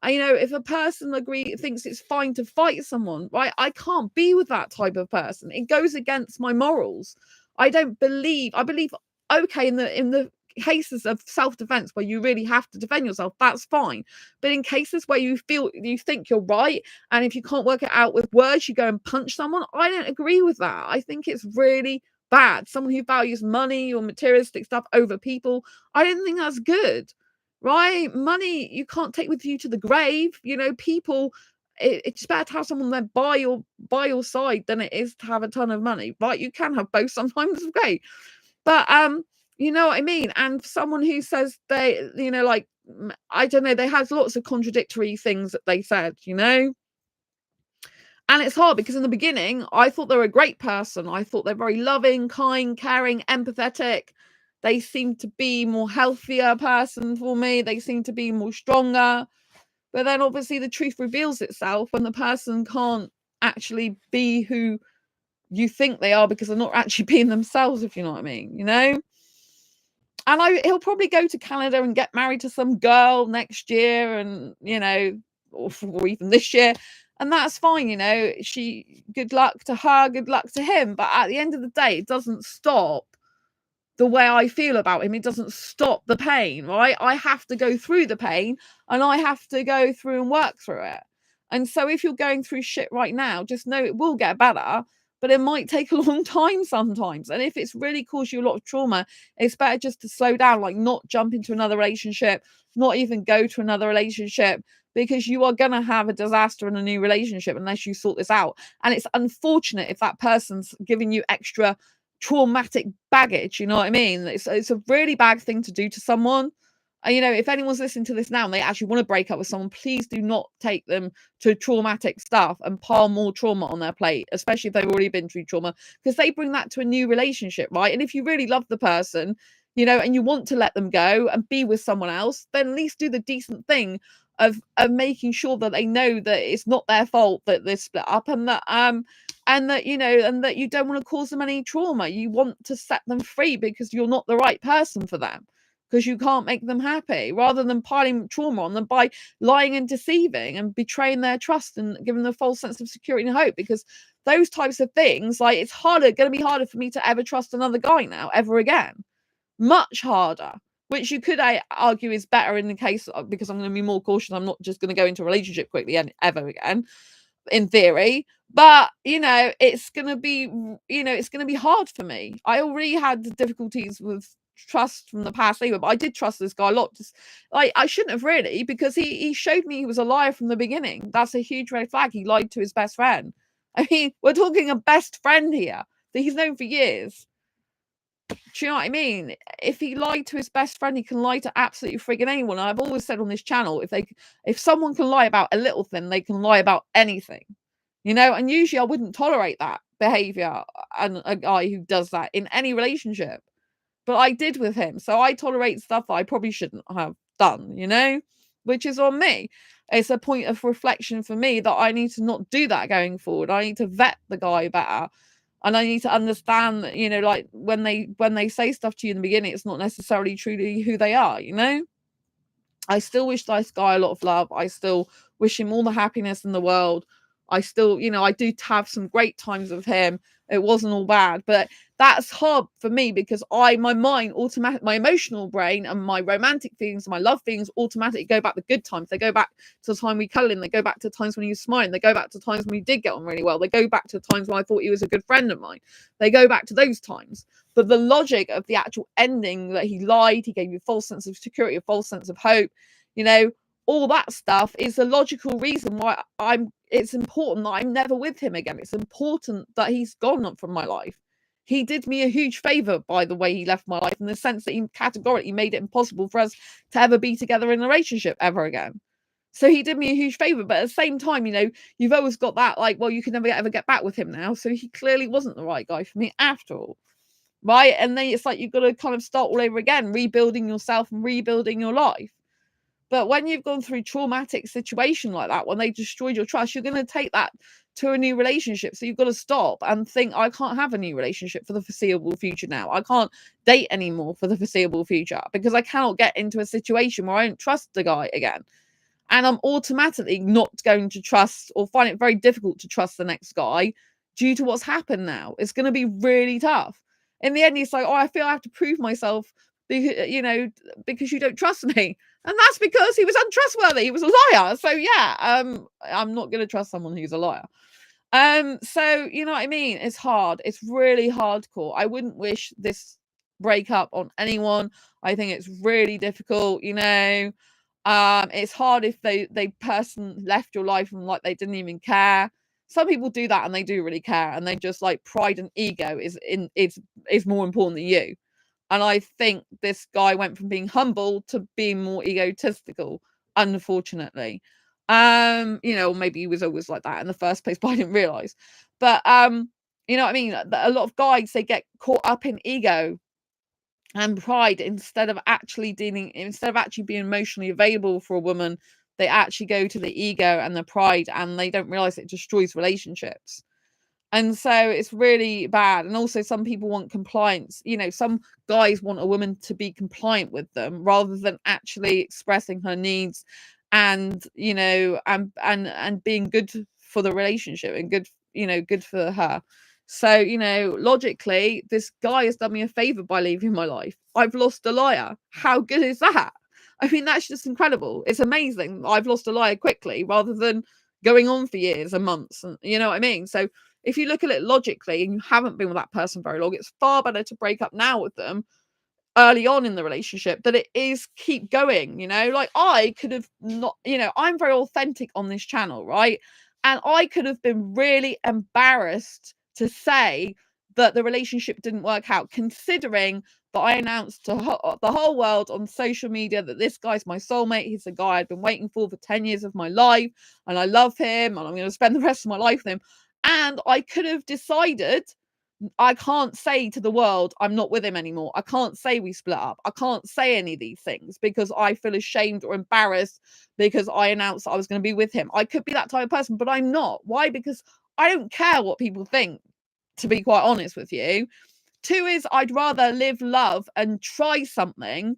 If a person thinks it's fine to fight someone, right? I can't be with that type of person. It goes against my morals. I believe, okay, in the cases of self-defense where you really have to defend yourself, that's fine. But in cases where you think you're right, and if you can't work it out with words, you go and punch someone, I don't agree with that. I think it's really bad. Someone who values money or materialistic stuff over people, I don't think that's good, right? Money you can't take with you to the grave. People, it's better to have someone there by your side than it is to have a ton of money, right? You can have both sometimes, great. But you know what I mean? And someone who says they, I don't know, they had lots of contradictory things that they said, and it's hard, because in the beginning, I thought they were a great person. I thought they're very loving, kind, caring, empathetic. They seem to be more healthier person for me. They seem to be more stronger. But then obviously the truth reveals itself when the person can't actually be who you think they are, because they're not actually being themselves, if you know what I mean, And he'll probably go to Canada and get married to some girl next year, and, or even this year. And that's fine, good luck to her, good luck to him. But at the end of the day, it doesn't stop the way I feel about him. It doesn't stop the pain, right? I have to go through the pain, and I have to go through and work through it. And so if you're going through shit right now, just know it will get better, but it might take a long time sometimes. And if it's really caused you a lot of trauma, it's better just to slow down, like not jump into another relationship, not even go to another relationship, because you are going to have a disaster in a new relationship unless you sort this out. And it's unfortunate if that person's giving you extra traumatic baggage, you know what I mean? It's a really bad thing to do to someone. You know, if anyone's listening to this now and they actually want to break up with someone, please do not take them to traumatic stuff and pile more trauma on their plate, especially if they've already been through trauma, because they bring that to a new relationship, right? And if you really love the person, you know, and you want to let them go and be with someone else, then at least do the decent thing of making sure that they know that it's not their fault that they're split up, and that, you know, and that you don't want to cause them any trauma. You want to set them free because you're not the right person for them, because you can't make them happy, rather than piling trauma on them by lying and deceiving and betraying their trust and giving them a false sense of security and hope. Because those types of things, like, it's going to be harder for me to ever trust another guy now ever again, much harder, which you could argue is better in the case because I'm going to be more cautious. I'm not just going to go into a relationship quickly and ever again, in theory. But, you know, it's going to be, you know, it's going to be hard for me. I already had difficulties with trust from the past anyway, but I did trust this guy a lot. Just, like, I shouldn't have really, because he showed me he was a liar from the beginning. That's a huge red flag. He lied to his best friend. I mean, we're talking a best friend here that he's known for years. Do you know what I mean? If he lied to his best friend, he can lie to absolutely frigging anyone. I've always said on this channel, if someone can lie about a little thing, they can lie about anything. You know, and usually I wouldn't tolerate that behavior and a guy who does that in any relationship. But I did with him. So I tolerate stuff that I probably shouldn't have done, you know, which is on me. It's a point of reflection for me that I need to not do that going forward. I need to vet the guy better. And I need to understand that, you know, like when they say stuff to you in the beginning, it's not necessarily truly who they are, you know? I still wish this guy a lot of love. I still wish him all the happiness in the world. I still, you know, I do have some great times with him. It wasn't all bad, but that's hard for me because my mind my emotional brain and my romantic feelings, my love feelings automatically go back to good times. They go back to the time we cuddling. They go back to times when he was smiling. They go back to times when we did get on really well. They go back to times when I thought he was a good friend of mine. They go back to those times. But the logic of the actual ending, that he lied, he gave you a false sense of security, a false sense of hope, you know, all that stuff is the logical reason why it's important that I'm never with him again. It's important that he's gone from my life. He did me a huge favor by the way he left my life, in the sense that he categorically made it impossible for us to ever be together in a relationship ever again. So he did me a huge favor, but at the same time, you know, you've always got that, like, well, you can never ever get back with him now. So he clearly wasn't the right guy for me after all. Right. And then it's like you've got to kind of start all over again, rebuilding yourself and rebuilding your life. But when you've gone through traumatic situation like that, when they destroyed your trust, you're going to take that to a new relationship. So you've got to stop and think, I can't have a new relationship for the foreseeable future now. I can't date anymore for the foreseeable future, because I cannot get into a situation where I don't trust the guy again. And I'm automatically not going to trust, or find it very difficult to trust, the next guy due to what's happened now. It's going to be really tough. In the end, it's like, oh, I feel I have to prove myself because, you know, because you don't trust me. And that's because he was untrustworthy. He was a liar. So yeah, I'm not going to trust someone who's a liar. So you know what I mean? It's hard. It's really hardcore. I wouldn't wish this breakup on anyone. I think it's really difficult, you know. It's hard if they person left your life and like they didn't even care. Some people do that and they do really care, and they just, like, pride and ego is more important than you. And I think this guy went from being humble to being more egotistical, unfortunately. You know, maybe he was always like that in the first place, but I didn't realize. But you know what I mean? A lot of guys, they get caught up in ego and pride, instead of actually being emotionally available for a woman. They actually go to the ego and the pride, and they don't realize it destroys relationships. And so it's really bad. And also, some people want compliance. You know, some guys want a woman to be compliant with them rather than actually expressing her needs, and, you know, and being good for the relationship, and good, you know, good for her. So, you know, logically, this guy has done me a favor by leaving my life. I've lost a liar. How good is that? I mean, that's just incredible. It's amazing. I've lost a liar quickly rather than going on for years and months. And you know what I mean? So if you look at it logically and you haven't been with that person very long, it's far better to break up now with them early on in the relationship than it is keep going, you know? Like, I could have not, you know, I'm very authentic on this channel, right? And I could have been really embarrassed to say that the relationship didn't work out, considering that I announced to the whole world on social media that this guy's my soulmate. He's the guy I've been waiting for 10 years of my life, and I love him, and I'm going to spend the rest of my life with him. And I could have decided, I can't say to the world I'm not with him anymore. I can't say we split up. I can't say any of these things because I feel ashamed or embarrassed because I announced that I was going to be with him. I could be that type of person, but I'm not. Why? Because I don't care what people think, to be quite honest with you. Two is, I'd rather live, love, and try something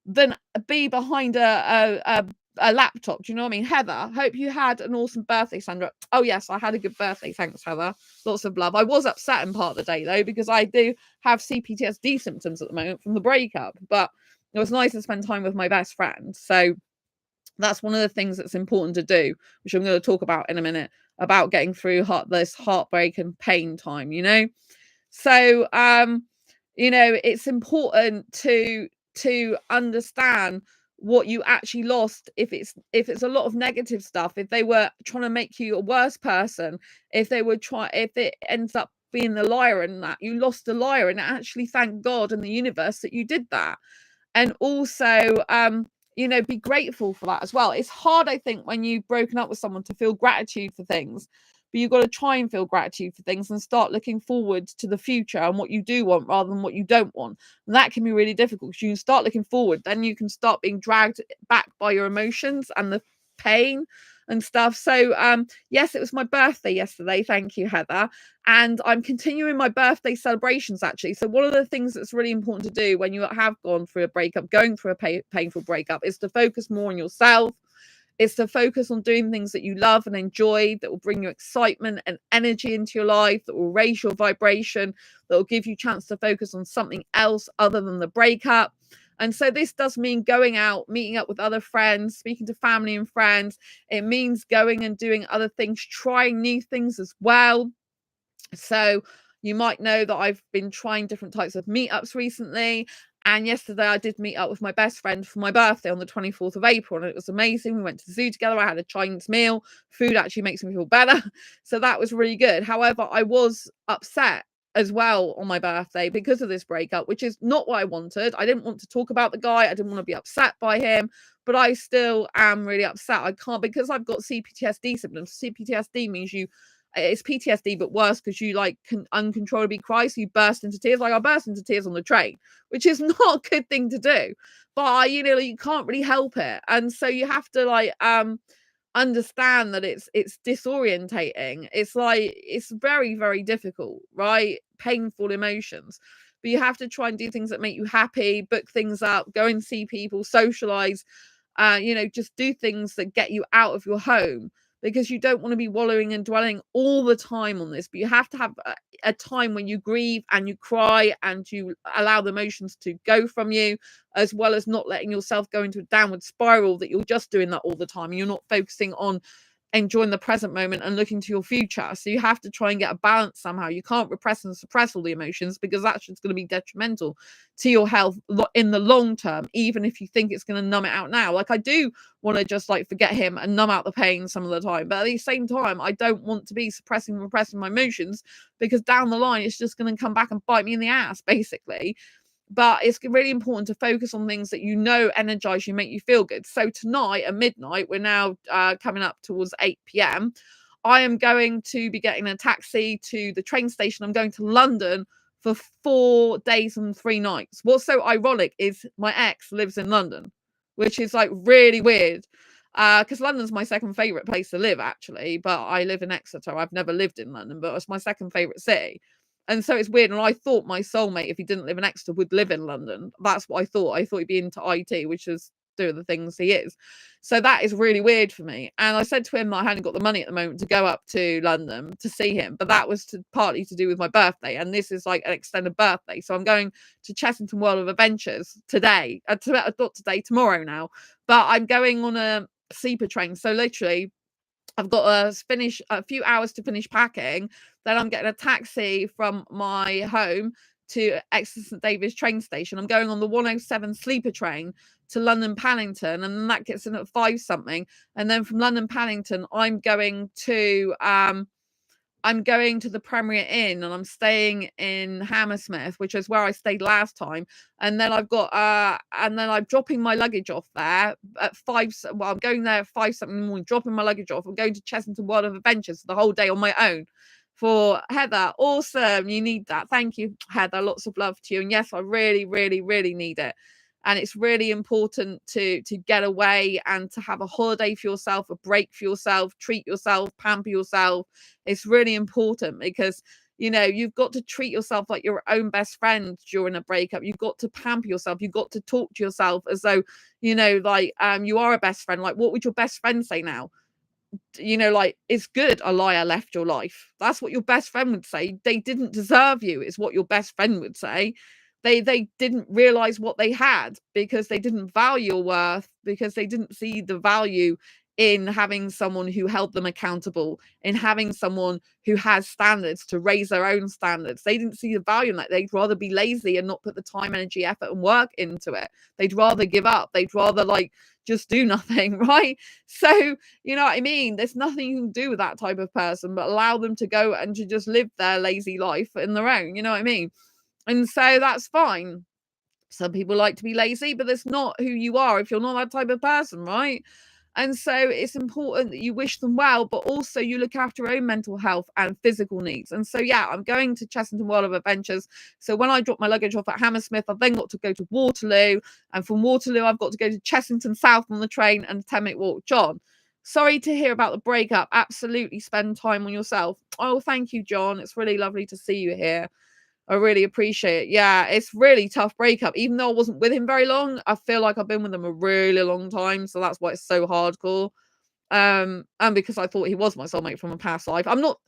than be behind a laptop. Do you know what I mean? Heather, hope you had an awesome birthday, Sandra. Oh yes, I had a good birthday. Thanks, Heather. Lots of love. I was upset in part of the day though, because I do have CPTSD symptoms at the moment from the breakup, but it was nice to spend time with my best friend. So that's one of the things that's important to do, which I'm going to talk about in a minute, about getting through this heartbreak and pain time, you know. So you know, it's important to understand what you actually lost. If it's a lot of negative stuff, if they were trying to make you a worse person, if it ends up being the liar, and that you lost a liar, and actually thank God and the universe that you did that. And also you know, be grateful for that as well. It's hard, I think, when you've broken up with someone to feel gratitude for things, but you've got to try and feel gratitude for things and start looking forward to the future and what you do want rather than what you don't want. And that can be really difficult, because you can start looking forward, then you can start being dragged back by your emotions and the pain and stuff. So yes, it was my birthday yesterday. Thank you, Heather. And I'm continuing my birthday celebrations, actually. So one of the things that's really important to do when you have gone through a breakup, going through a painful breakup, is to focus more on yourself. It's to focus on doing things that you love and enjoy, that will bring you excitement and energy into your life, that will raise your vibration, that will give you a chance to focus on something else other than the breakup. And so this does mean going out, meeting up with other friends, speaking to family and friends. It means going and doing other things, trying new things as well. So you might know that I've been trying different types of meetups recently. And yesterday I did meet up with my best friend for my birthday on the 24th of April. And it was amazing. We went to the zoo together. I had a Chinese meal. Food actually makes me feel better. So that was really good. However, I was upset as well on my birthday because of this breakup, which is not what I wanted. I didn't want to talk about the guy. I didn't want to be upset by him. But I still am really upset. I can't, because I've got CPTSD symptoms. CPTSD means it's PTSD, but worse, because you like can uncontrollably cry, so you burst into tears. Like I burst into tears on the train, which is not a good thing to do, but you know, you can't really help it. And so you have to like understand that it's disorientating. It's like, it's very, very difficult, right? Painful emotions. But you have to try and do things that make you happy, book things up, go and see people, socialize, you know, just do things that get you out of your home, because you don't want to be wallowing and dwelling all the time on this. But you have to have a time when you grieve and you cry and you allow the emotions to go from you, as well as not letting yourself go into a downward spiral that you're just doing that all the time. You're not focusing on enjoying the present moment and looking to your future. So you have to try and get a balance somehow. You can't repress and suppress all the emotions, because that's just going to be detrimental to your health in the long term, even if you think it's going to numb it out now. Like I do want to just like forget him and numb out the pain some of the time, but at the same time I don't want to be suppressing and repressing my emotions, because down the line it's just going to come back and bite me in the ass, basically. But it's really important to focus on things that you know energize you, make you feel good. So tonight at midnight, we're now coming up towards 8 p.m. I am going to be getting a taxi to the train station. I'm going to London for 4 days and 3 nights. What's so ironic is my ex lives in London, which is like really weird, because London's my second favorite place to live, actually. But I live in Exeter. I've never lived in London, but it's my second favorite city. And so it's weird. And I thought my soulmate, if he didn't live in Exeter, would live in London. That's what I thought. I thought he'd be into IT, which is doing the things he is. So that is really weird for me. And I said to him that I hadn't got the money at the moment to go up to London to see him. But that was partly to do with my birthday. And this is like an extended birthday. So I'm going to Chessington World of Adventures today. Not today, tomorrow now. But I'm going on a sleeper train. So literally, I've got to finish a few hours to finish packing. Then I'm getting a taxi from my home to Exeter St David's train station. I'm going on the 107 sleeper train to London Paddington, and then that gets in at 5 something. And then from London Paddington, I'm going to I'm going to the Premier Inn and I'm staying in Hammersmith, which is where I stayed last time. And then and then I'm dropping my luggage off there at I'm going there at 5 something in the morning, dropping my luggage off. I'm going to Chessington World of Adventures the whole day on my own. For Heather, awesome. You need that. Thank you, Heather. Lots of love to you. And yes, I really, really, really need it. And it's really important to get away and to have a holiday for yourself, a break for yourself, treat yourself, pamper yourself. It's really important because, you know, you've got to treat yourself like your own best friend during a breakup. You've got to pamper yourself. You've got to talk to yourself as though, you know, like you are a best friend. Like, what would your best friend say now? You know, like, it's good a liar left your life. That's what your best friend would say. They didn't deserve you, is what your best friend would say. They didn't realize what they had because they didn't value your worth, because they didn't see the value in having someone who held them accountable, in having someone who has standards to raise their own standards. They didn't see the value in that. They'd rather be lazy and not put the time, energy, effort, and work into it. They'd rather give up. They'd rather like just do nothing, right? So, you know what I mean? There's nothing you can do with that type of person but allow them to go and to just live their lazy life in their own, you know what I mean? And so that's fine. Some people like to be lazy, but that's not who you are if you're not that type of person, right? And so it's important that you wish them well, but also you look after your own mental health and physical needs. And so, yeah, I'm going to Chessington World of Adventures. So when I drop my luggage off at Hammersmith, I've then got to go to Waterloo. And from Waterloo, I've got to go to Chessington South on the train and a 10-minute walk. John, sorry to hear about the breakup. Absolutely spend time on yourself. Oh, thank you, John. It's really lovely to see you here. I really appreciate it. Yeah, it's really tough breakup. Even though I wasn't with him very long, I feel like I've been with him a really long time. So that's why it's so hardcore. And because I thought he was my soulmate from a past life. I'm not,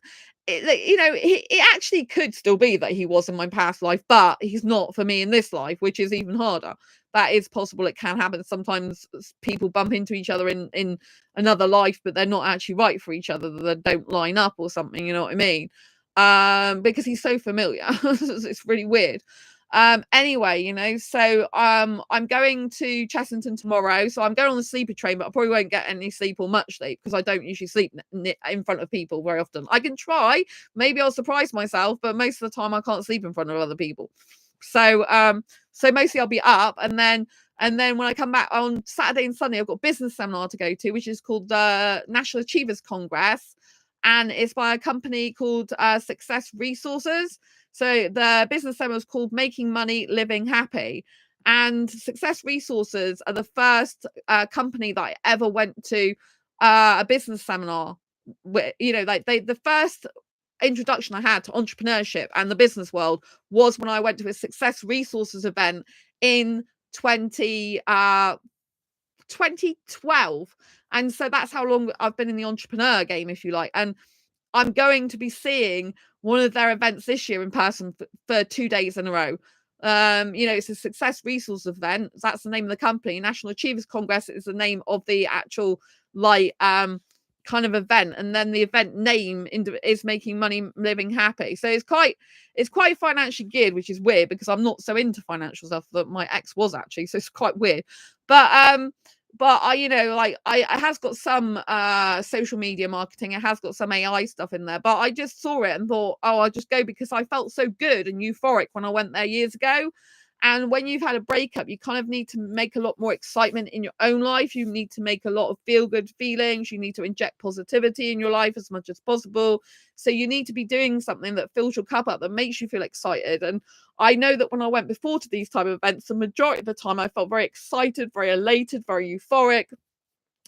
you know, it actually could still be that he was in my past life, but he's not for me in this life, which is even harder. That is possible. It can happen. Sometimes people bump into each other in another life, but they're not actually right for each other. They don't line up or something. You know what I mean? Because he's so familiar. It's really weird. Anyway, you know, so I'm going to Chessington tomorrow, so I'm going on the sleeper train, but I probably won't get any sleep or much sleep because I don't usually sleep in front of people very often. I can try, maybe I'll surprise myself, but most of the time I can't sleep in front of other people. So so mostly I'll be up, and then when I come back on Saturday and Sunday, I've got a business seminar to go to, which is called the National Achievers Congress, and it's by a company called Success Resources. So the business seminar is called Making Money, Living Happy. And Success Resources are the first company that I ever went to a business seminar with. You know, like the first introduction I had to entrepreneurship and the business world was when I went to a Success Resources event in 2012. And so that's how long I've been in the entrepreneur game, if you like. And I'm going to be seeing one of their events this year in person for 2 days in a row. You know, it's a Success Resource event. That's the name of the company. National Achievers Congress is the name of the actual kind of event, and then the event name is Making Money, Living Happy. So it's quite financially geared, which is weird because I'm not so into financial stuff that my ex was actually. So it's quite weird. But I, you know, like it has got some social media marketing, it has got some AI stuff in there, but I just saw it and thought, oh, I'll just go because I felt so good and euphoric when I went there years ago. And when you've had a breakup, you kind of need to make a lot more excitement in your own life. You need to make a lot of feel-good feelings. You need to inject positivity in your life as much as possible. So you need to be doing something that fills your cup up, that makes you feel excited. And I know that when I went before to these type of events, the majority of the time I felt very excited, very elated, very euphoric.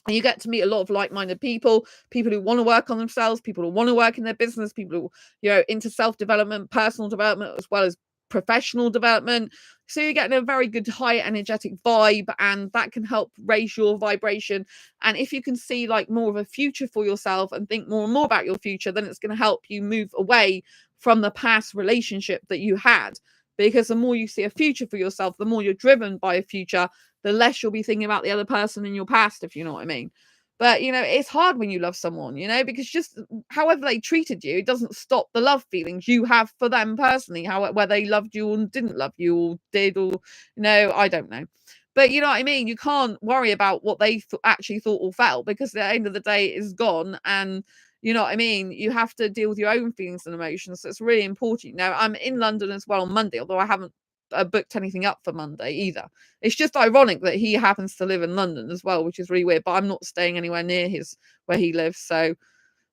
And you get to meet a lot of like-minded people who want to work on themselves, people who want to work in their business, people who, you know, into self-development, personal development, as well as professional development. So you're getting a very good high energetic vibe, and that can help raise your vibration. And if you can see like more of a future for yourself and think more and more about your future, then it's going to help you move away from the past relationship that you had. Because the more you see a future for yourself, the more you're driven by a future, the less you'll be thinking about the other person in your past, if you know what I mean. But, you know, it's hard when you love someone, you know, because just however they treated you, it doesn't stop the love feelings you have for them personally, whether they loved you or didn't love you or did, or, you know, I don't know. But you know what I mean? You can't worry about what they actually thought or felt, because at the end of the day, it's gone. And, You know what I mean? You have to deal with your own feelings and emotions. So it's really important. Now, I'm in London as well on Monday, although I haven't booked anything up for Monday either. It's just ironic that he happens to live in London as well, which is really weird. But I'm not staying anywhere near where he lives, so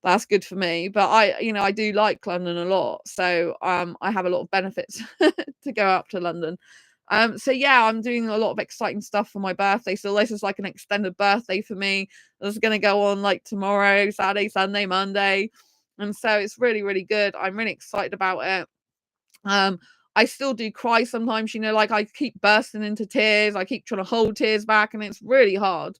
that's good for me. But I do like London a lot, so I have a lot of benefits to go up to London. So yeah, I'm doing a lot of exciting stuff for my birthday. So this is like an extended birthday for me. This is going to go on like tomorrow, Saturday, Sunday, Monday. And so it's really, really good. I'm really excited about it. I still do cry sometimes, like I keep bursting into tears. I keep trying to hold tears back, and it's really hard.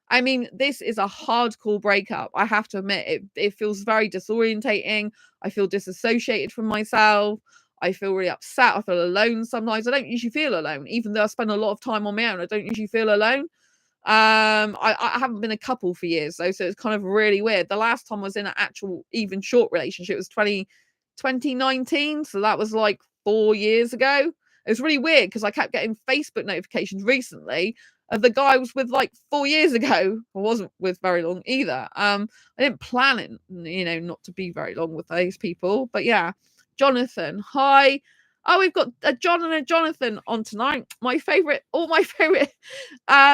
I mean, this is a hardcore breakup. I have to admit, it feels very disorientating. I feel disassociated from myself. I feel really upset. I feel alone sometimes. I don't usually feel alone, even though I spend a lot of time on my own. I don't usually feel alone. I haven't been a couple for years though, so it's kind of really weird. The last time I was in an actual even short relationship was 2019, so that was like 4 years ago. It was really weird because I kept getting Facebook notifications recently of the guy I was with like 4 years ago. I wasn't with very long either. I didn't plan it, not to be very long with those people. But yeah, Jonathan, hi. Oh, we've got a John and a Jonathan on tonight. All my favorite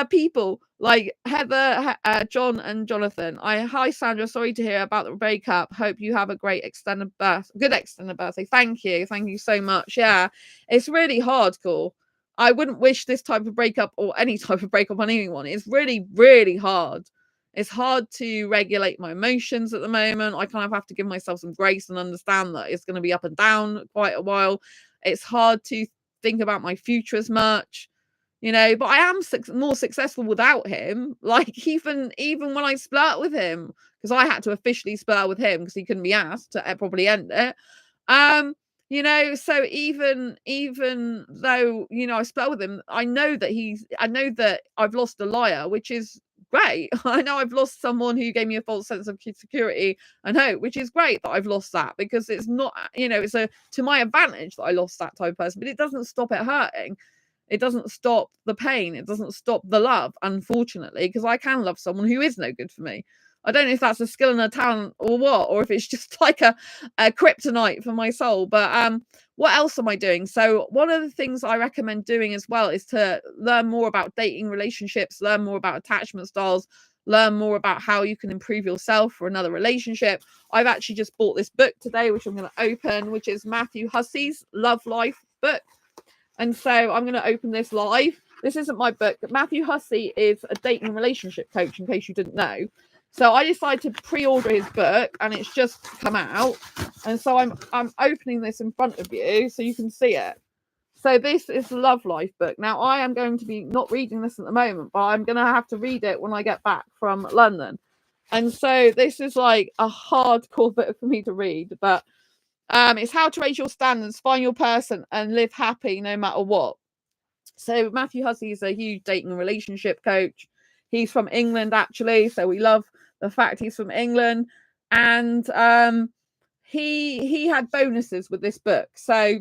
people like Heather, John and Jonathan. Hi Sandra, sorry to hear about the breakup. Hope you have a good extended birthday. Thank you so much. Yeah, it's really hardcore. I wouldn't wish this type of breakup or any type of breakup on anyone. It's really, really hard. It's hard to regulate my emotions at the moment. I kind of have to give myself some grace and understand that it's going to be up and down quite a while. It's hard to think about my future as much, but I am more successful without him. Like even when I split up with him, because I had to officially split up with him because he couldn't be asked to probably end it. So even though I split up with him, I know that I've lost a liar, which is great. I know I've lost someone who gave me a false sense of security and hope, which is great that I've lost that, because it's not, it's to my advantage that I lost that type of person, but it doesn't stop it hurting. It doesn't stop the pain. It doesn't stop the love, unfortunately, because I can love someone who is no good for me. I don't know if that's a skill and a talent or what, or if it's just like a kryptonite for my soul. But what else am I doing? So one of the things I recommend doing as well is to learn more about dating relationships, learn more about attachment styles, learn more about how you can improve yourself for another relationship. I've actually just bought this book today, which I'm going to open, which is Matthew Hussey's Love Life book. And so I'm going to open this live. This isn't my book. Matthew Hussey is a dating and relationship coach, in case you didn't know. So I decided to pre-order his book, and it's just come out. And so I'm opening this in front of you so you can see it. So this is the Love Life book. Now, I am going to be not reading this at the moment, but I'm going to have to read it when I get back from London. And so this is like a hardcore book for me to read, but it's how to raise your standards, find your person, and live happy no matter what. So Matthew Hussey is a huge dating and relationship coach. He's from England, actually, so we love the fact he's from England. And he had bonuses with this book. So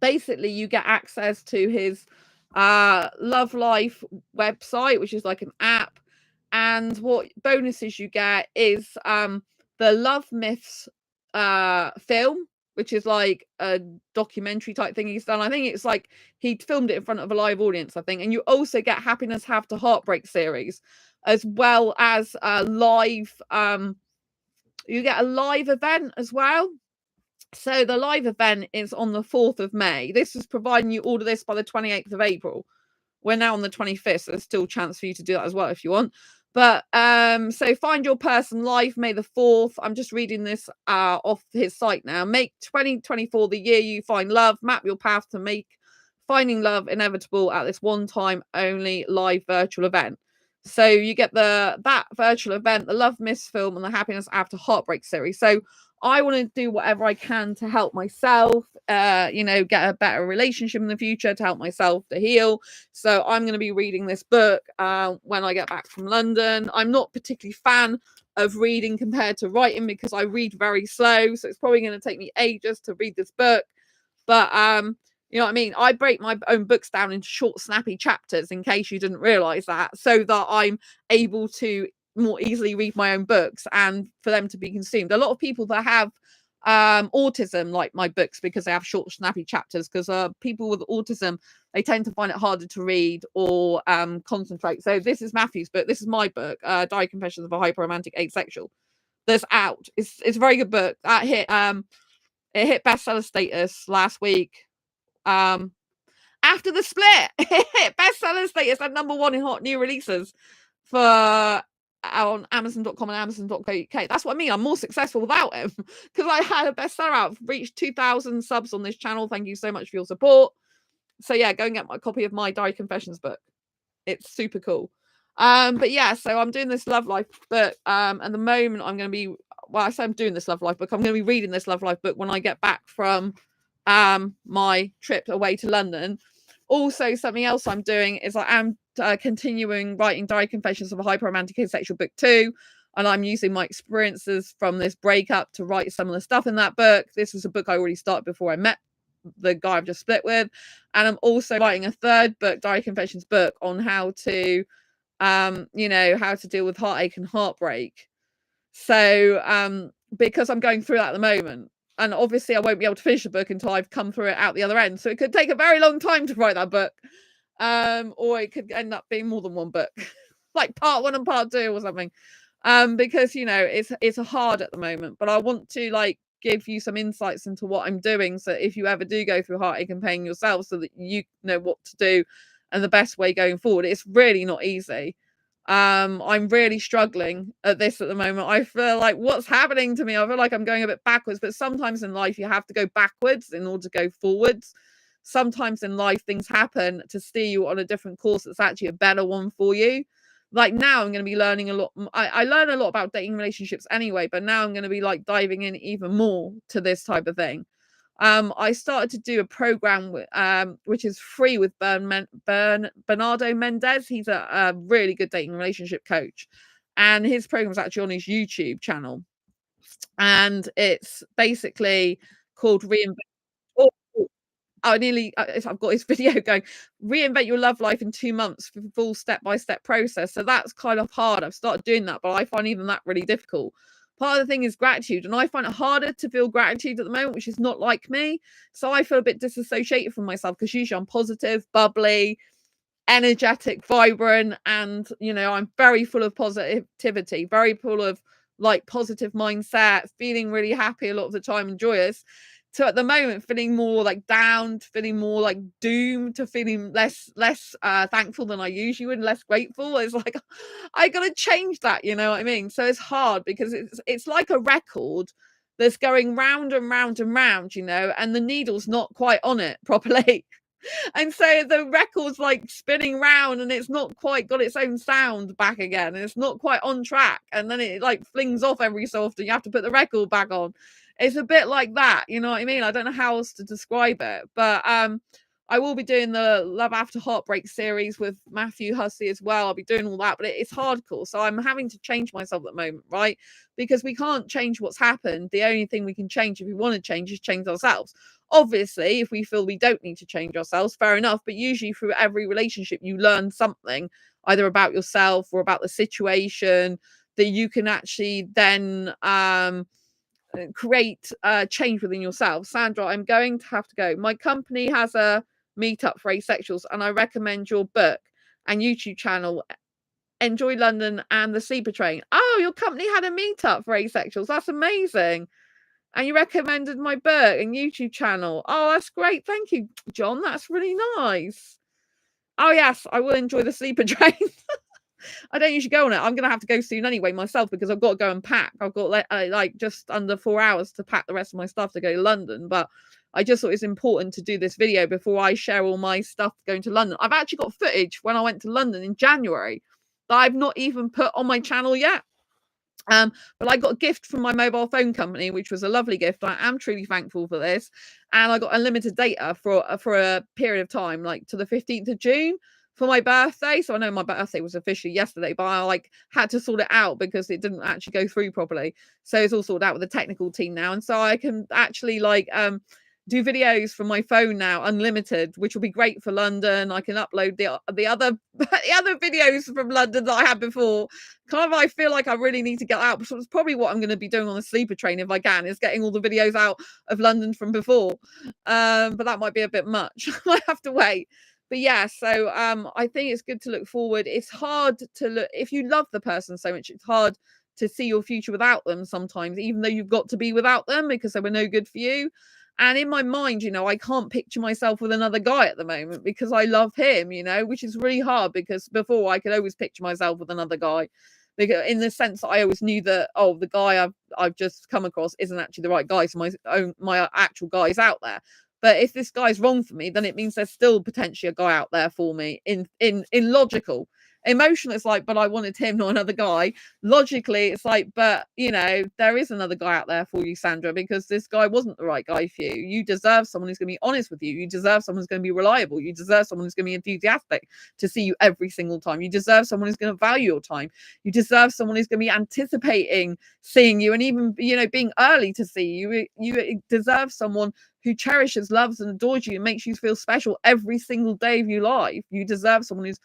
basically, you get access to his Love Life website, which is like an app. And what bonuses you get is the Love Myths film, which is like a documentary type thing he's done. I think it's like he filmed it in front of a live audience, I think. And you also get Happiness Have to Heartbreak series, as well as a live you get a live event as well. So the live event is on the 4th of May. This is providing you order this by the 28th of April. We're now on the 25th, so there's still a chance for you to do that as well if you want. But so find your person live May the 4th. I'm just reading this off his site now. Make 2024 the year you find love. Map your path to make finding love inevitable at this one time only live virtual event. So you get that virtual event, the Love Miss film, and the Happiness After Heartbreak series. So I want to do whatever I can to help myself, get a better relationship in the future, to help myself to heal. So I'm going to be reading this book when I get back from London. I'm not particularly fan of reading compared to writing because I read very slow. So it's probably going to take me ages to read this book. But you know what I mean? I break my own books down into short, snappy chapters, in case you didn't realize that, so that I'm able to more easily read my own books and for them to be consumed. A lot of people that have autism like my books because they have short, snappy chapters, because people with autism, they tend to find it harder to read or concentrate. So this is Matthew's book. This is my book, Diary Confessions of a Hyper-Romantic Asexual. That's out. It's a very good book. That hit it hit bestseller status last week. After the split, it hit bestseller status at #1 in hot new releases for on Amazon.com and Amazon.co.uk. That's what I mean. I'm more successful without him because I had a bestseller out. I've reached 2,000 subs on this channel. Thank you so much for your support. So yeah, go and get my copy of my Diary Confessions book. It's super cool. But yeah, so I'm doing this Love Life book. At the moment, I'm going to be, well, I say I'm doing this Love Life book. I'm going to be reading this Love Life book when I get back from my trip away to London. Also, something else I'm doing is I am continuing writing Diary Confessions of a Hyper-Romantic Asexual book 2. And I'm using my experiences from this breakup to write some of the stuff in that book. This was a book I already started before I met the guy I've just split with. And I'm also writing a third book, Diary Confessions book, on how to, how to deal with heartache and heartbreak. So, because I'm going through that at the moment. And obviously I won't be able to finish the book until I've come through it out the other end. So it could take a very long time to write that book. Or it could end up being more than one book, like part 1 and part 2 or something. Because, it's hard at the moment, but I want to give you some insights into what I'm doing. So if you ever do go through heartache and pain yourself, so that you know what to do and the best way going forward. It's really not easy. I'm really struggling at this at the moment. I feel like what's happening to me, I feel like I'm going a bit backwards, but sometimes in life you have to go backwards in order to go forwards. Sometimes in life things happen to steer you on a different course that's actually a better one for you. Like now I'm going to be learning a lot. I learn a lot about dating relationships anyway, but now I'm going to be diving in even more to this type of thing. I started to do a program which is free with Bernardo Mendez. He's a really good dating relationship coach, and his program is actually on his YouTube channel, and it's basically called Reinvent. Oh, I've got his video going, Reinvent Your Love Life in 2 months for full step-by-step process. So that's kind of hard. I've started doing that, but I find even that really difficult. Part of the thing is gratitude, and I find it harder to feel gratitude at the moment, which is not like me. So I feel a bit disassociated from myself because usually I'm positive, bubbly, energetic, vibrant, and I'm very full of positivity, very full of positive mindset, feeling really happy a lot of the time and joyous. So at the moment, feeling more down, feeling more doomed, to feeling less thankful than I usually would, and less grateful. It's I gotta change that, you know what I mean? So it's hard because it's like a record that's going round and round and round, and the needle's not quite on it properly. And so the record's spinning round and it's not quite got its own sound back again, and it's not quite on track, and then it flings off every so often. You have to put the record back on. It's a bit like that, you know what I mean? I don't know how else to describe it, but I will be doing the Love After Heartbreak series with Matthew Hussey as well. I'll be doing all that, but it's hardcore. So I'm having to change myself at the moment, right? Because we can't change what's happened. The only thing we can change, if we want to change, is change ourselves. Obviously, if we feel we don't need to change ourselves, fair enough. But usually through every relationship, you learn something, either about yourself or about the situation, that you can actually then create change within yourself. Sandra, I'm going to have to go. My company has a meetup for asexuals, and I recommend your book and YouTube channel, Enjoy London and the Sleeper Train. Oh, your company had a meetup for asexuals. That's amazing. And you recommended my book and YouTube channel. Oh, that's great. Thank you, John. That's really nice. Oh, yes, I will enjoy the Sleeper Train. I don't usually go on it. I'm going to have to go soon anyway myself, because I've got to go and pack. I've got just under 4 hours to pack the rest of my stuff to go to London. But I just thought it's important to do this video before I share all my stuff going to London. I've actually got footage when I went to London in January that I've not even put on my channel yet. But I got a gift from my mobile phone company, which was a lovely gift. I am truly thankful for this. And I got unlimited data for a period of time, to the 15th of June for my birthday. So I know my birthday was officially yesterday, but I had to sort it out because it didn't actually go through properly. So it's all sorted out with the technical team now. And so I can actually do videos from my phone now, unlimited, which will be great for London. I can upload the other the other videos from London that I had before. Kind of, I feel like I really need to get out. So it's probably what I'm going to be doing on the sleeper train if I can, is getting all the videos out of London from before. But that might be a bit much. I might have to wait. But yeah, so I think it's good to look forward. It's hard to look, if you love the person so much, it's hard to see your future without them sometimes, even though you've got to be without them because they were no good for you. And in my mind, I can't picture myself with another guy at the moment because I love him, which is really hard, because before I could always picture myself with another guy, because in the sense that I always knew that, oh, the guy I've just come across isn't actually the right guy, so my actual guy's out there. But if this guy's wrong for me, then it means there's still potentially a guy out there for me in logical. Emotional, it's like, but I wanted him, not another guy. Logically, it's like, but there is another guy out there for you, Sandra, because this guy wasn't the right guy for you. You deserve someone who's going to be honest with you. You deserve someone who's going to be reliable. You deserve someone who's going to be enthusiastic to see you every single time. You deserve someone who's going to value your time. You deserve someone who's going to be anticipating seeing you, and even being early to see you. You deserve someone who cherishes, loves, and adores you, and makes you feel special every single day of your life. You deserve someone who's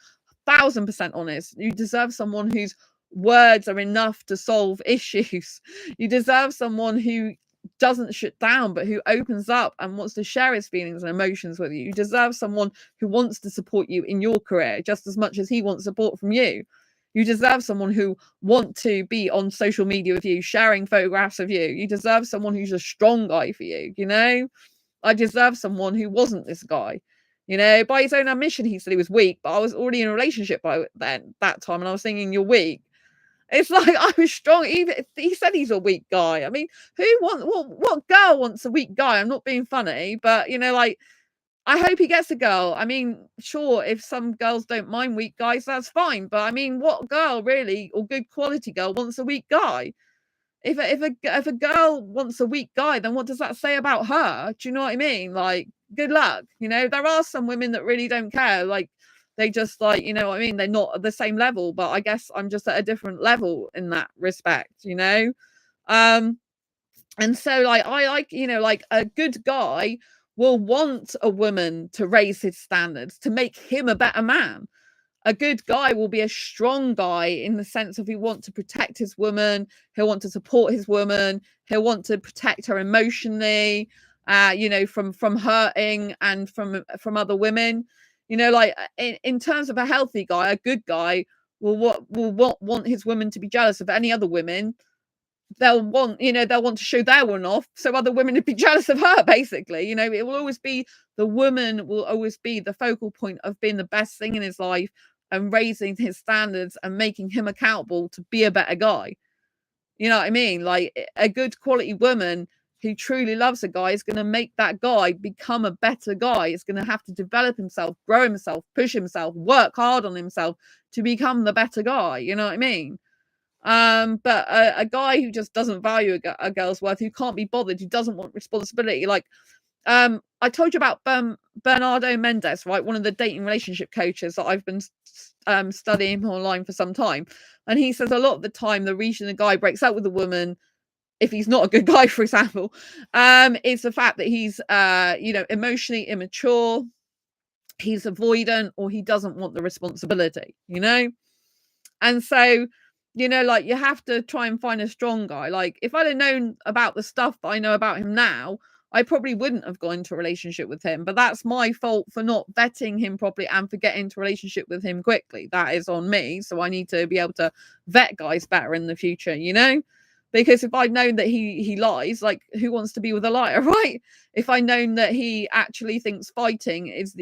1,000% honest. You deserve someone whose words are enough to solve issues. You deserve someone who doesn't shut down, but who opens up and wants to share his feelings and emotions with you. You deserve someone who wants to support you in your career just as much as he wants support from you. You deserve someone who wants to be on social media with you, sharing photographs of you. You deserve someone who's a strong guy for you. I deserve someone who wasn't this guy. By his own admission, he said he was weak, but I was already in a relationship by that time, and I was thinking, you're weak. It's like, I was strong. He said he's a weak guy. I mean, what girl wants a weak guy? I'm not being funny, but I hope he gets a girl. I mean, sure, if some girls don't mind weak guys, that's fine. But I mean, what girl really, or good quality girl, wants a weak guy? If a girl wants a weak guy, then what does that say about her? Do you know what I mean? Like, good luck. There are some women that really don't care. Like, they just, like, you know what I mean? They're not at the same level, but I guess I'm just at a different level in that respect, and so, like, I like, like, a good guy will want a woman to raise his standards, to make him a better man. A good guy will be a strong guy in the sense of he wants to protect his woman. He'll want to support his woman. He'll want to protect her emotionally, from hurting and from other women. Like, in terms of a healthy guy, a good guy will want his woman to be jealous of any other women. They'll want to show their one off so other women would be jealous of her, basically. It will always be, the woman will always be the focal point of being the best thing in his life and raising his standards and making him accountable to be a better guy. You know what I mean? Like, a good quality woman who truly loves a guy is going to make that guy become a better guy. It's going to have to develop himself, grow himself, push himself, work hard on himself to become the better guy. You know what I mean? But a guy who just doesn't value a girl's worth, who can't be bothered, who doesn't want responsibility, like, I told you about Bernardo Mendes, right? One of the dating relationship coaches that I've been studying online for some time. And he says a lot of the time, the reason a guy breaks up with a woman, if he's not a good guy, for example, is the fact that he's, emotionally immature, he's avoidant, or he doesn't want the responsibility, And so, like, you have to try and find a strong guy. Like, if I'd have known about the stuff that I know about him now, I probably wouldn't have gone into a relationship with him. But that's my fault for not vetting him properly and for getting into a relationship with him quickly. That is on me. So I need to be able to vet guys better in the future, Because if I'd known that he lies, like, who wants to be with a liar, right? If I'd known that he actually thinks fighting is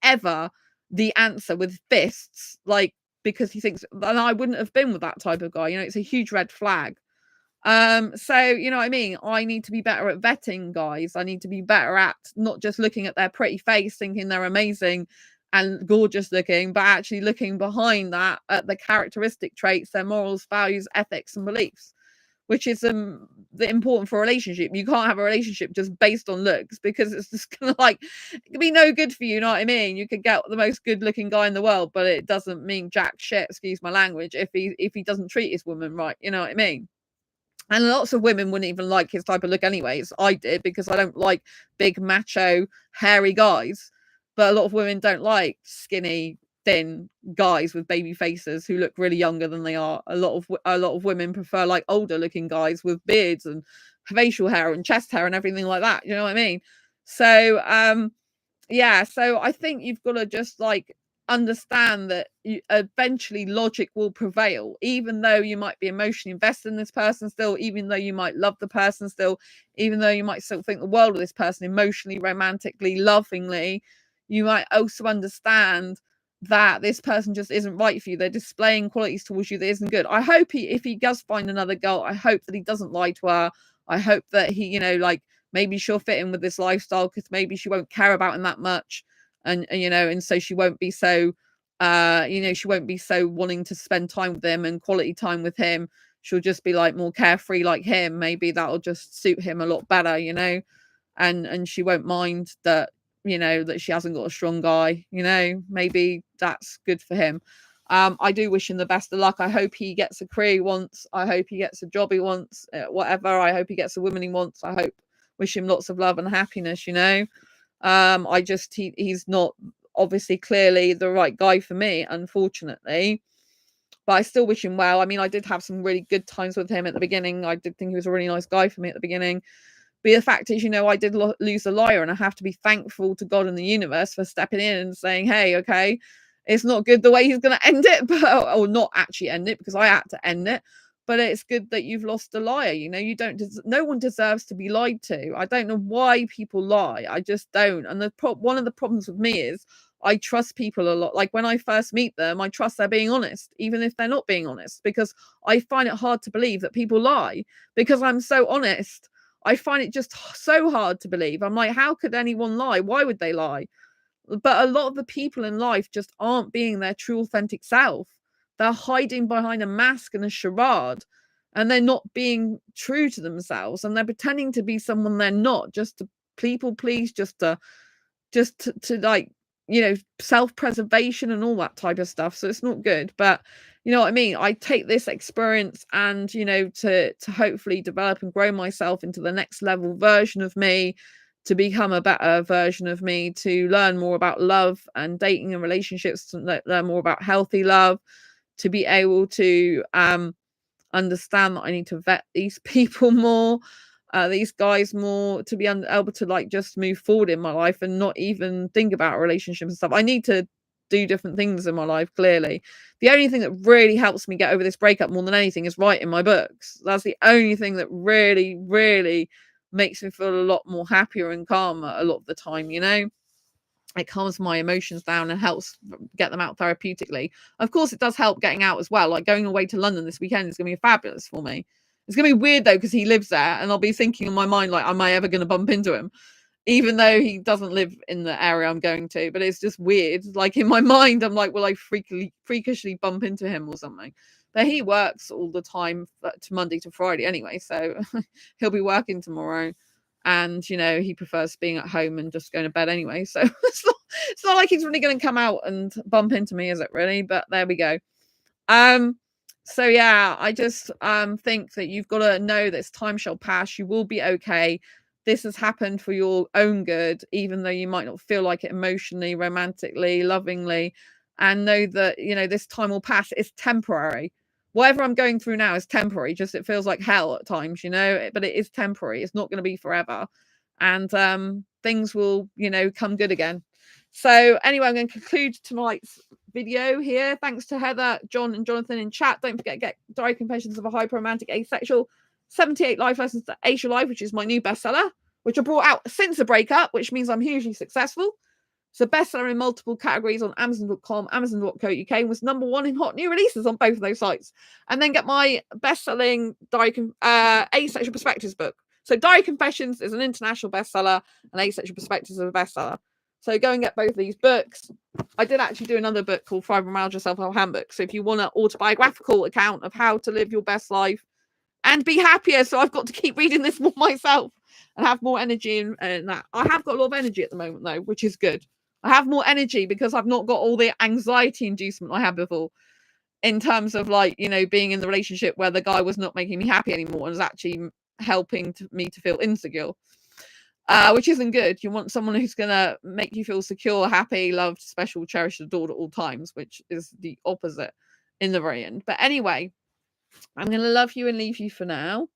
ever the answer with fists, like, because he thinks, and I wouldn't have been with that type of guy. It's a huge red flag. So, you know what I mean? I need to be better at vetting guys. I need to be better at not just looking at their pretty face, thinking they're amazing and gorgeous looking, but actually looking behind that at the characteristic traits, their morals, values, ethics, and beliefs, which is important for a relationship. You can't have a relationship just based on looks, because it's just gonna, like, it could be no good for you. You know what I mean? You could get the most good looking guy in the world, but it doesn't mean jack shit, excuse my language, if he doesn't treat his woman right. You know what I mean? And lots of women wouldn't even like his type of look anyways. I did, because I don't like big, macho, hairy guys. But a lot of women don't like skinny, thin guys with baby faces who look really younger than they are. A lot of women prefer like older looking guys with beards and facial hair and chest hair and everything like that. You know what I mean? So yeah, so I think you've got to just like understand that eventually logic will prevail, even though you might be emotionally invested in this person still, even though you might love the person still, even though you might still think the world of this person emotionally, romantically, lovingly. You might also understand that this person just isn't right for you. They're displaying qualities towards you that isn't good. I hope if he does find another girl, I hope that he doesn't lie to her. I hope that he, like, maybe she'll fit in with this lifestyle, because maybe she won't care about him that much, and and so she won't be so she won't be so wanting to spend time with him and quality time with him. She'll just be like more carefree like him. Maybe that'll just suit him a lot better, and she won't mind that that she hasn't got a strong guy. Maybe that's good for him. I do wish him the best of luck. I hope he gets a career he wants. I hope he gets a job he wants, whatever. I hope he gets a woman he wants. Wish him lots of love and happiness. He's not obviously clearly the right guy for me, unfortunately, but I still wish him well. I mean, I did have some really good times with him at the beginning. I did think he was a really nice guy for me at the beginning. But the fact is, I did lose a liar, and I have to be thankful to God and the universe for stepping in and saying, hey, okay, it's not good the way he's going to end it, or not actually end it, because I had to end it. But it's good that you've lost a liar. No one deserves to be lied to. I don't know why people lie. I just don't. And one of the problems with me is I trust people a lot. Like when I first meet them, I trust they're being honest, even if they're not being honest, because I find it hard to believe that people lie, because I'm so honest. I find it just so hard to believe. I'm like, how could anyone lie? Why would they lie? But a lot of the people in life just aren't being their true authentic self. They're hiding behind a mask and a charade, and they're not being true to themselves, and they're pretending to be someone they're not, just to people please, just to like, self-preservation and all that type of stuff. So it's not good. But you know what I mean? I take this experience and, to hopefully develop and grow myself into the next level version of me, to become a better version of me, to learn more about love and dating and relationships, to learn more about healthy love, to be able to understand that I need to vet these people more, these guys more, to be able to like just move forward in my life and not even think about relationships and stuff. I need to do different things in my life, clearly. The only thing that really helps me get over this breakup more than anything is writing my books. That's the only thing that really, really makes me feel a lot more happier and calmer a lot of the time. It calms my emotions down and helps get them out therapeutically. Of course, it does help getting out as well. Like going away to London this weekend is going to be fabulous for me. It's going to be weird though, because he lives there, and I'll be thinking in my mind, like, am I ever going to bump into him? Even though he doesn't live in the area I'm going to, but it's just weird. Like in my mind, I'm like, will I freakishly bump into him or something? But he works all the time, to Monday to Friday anyway, so he'll be working tomorrow. And he prefers being at home and just going to bed anyway, so it's not like he's really going to come out and bump into me, is it really? But there we go. So yeah, I just think that you've got to know that time shall pass. You will be okay. This has happened for your own good, even though you might not feel like it emotionally, romantically, lovingly. And know that this time will pass. It's temporary. Whatever I'm going through now is temporary. Just it feels like hell at times, but it is temporary. It's not going to be forever. And things will, come good again. So anyway, I'm going to conclude tonight's video here. Thanks to Heather, John, and Jonathan in chat. Don't forget to get Diary Confessions of a Hyper-Romantic Asexual, 78 Life Lessons to Asexual Life, which is my new bestseller, which I brought out since the breakup, which means I'm hugely successful. It's a bestseller in multiple categories on Amazon.com, Amazon.co.uk, and was #1 in hot new releases on both of those sites. And then get my best-selling Asexual Perspectives book. So Diary Confessions is an international bestseller, and Asexual Perspectives is a bestseller. So go and get both of these books. I did actually do another book called Fibromyalgia Self-Help Handbook. So if you want an autobiographical account of how to live your best life and be happier, so I've got to keep reading this more myself and have more energy and that. I have got a lot of energy at the moment though, which is good. I have more energy because I've not got all the anxiety inducement I had before. in terms of like, you know, being in the relationship where the guy was not making me happy anymore and was actually helping me to feel insecure, which isn't good. You want someone who's going to make you feel secure, happy, loved, special, cherished, adored at all times, which is the opposite in the very end. But anyway, I'm going to love you and leave you for now.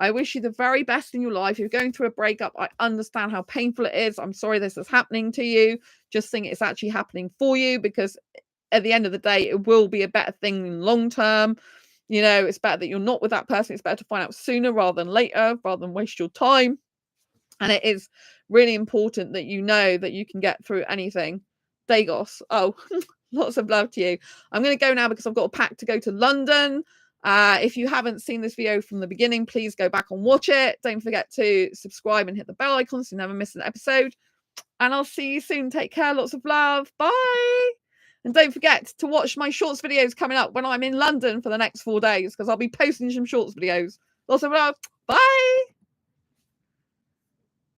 I wish you the very best in your life. If you're going through a breakup, I understand how painful it is. I'm sorry this is happening to you. Just think it's actually happening for you, because at the end of the day, it will be a better thing in long term. You know, it's better that you're not with that person. It's better to find out sooner rather than later, rather than waste your time. And it is really important that you know that you can get through anything. Dagos. Oh, lots of love to you. I'm going to go now because I've got a pack to go to London. If you haven't seen this video from the beginning, please go back and watch it. Don't forget to subscribe and hit the bell icon so you never miss an episode. And I'll see you soon. Take care. Lots of love. Bye. And don't forget to watch my shorts videos coming up when I'm in London for the next 4 days, because I'll be posting some shorts videos. Lots of love. Bye.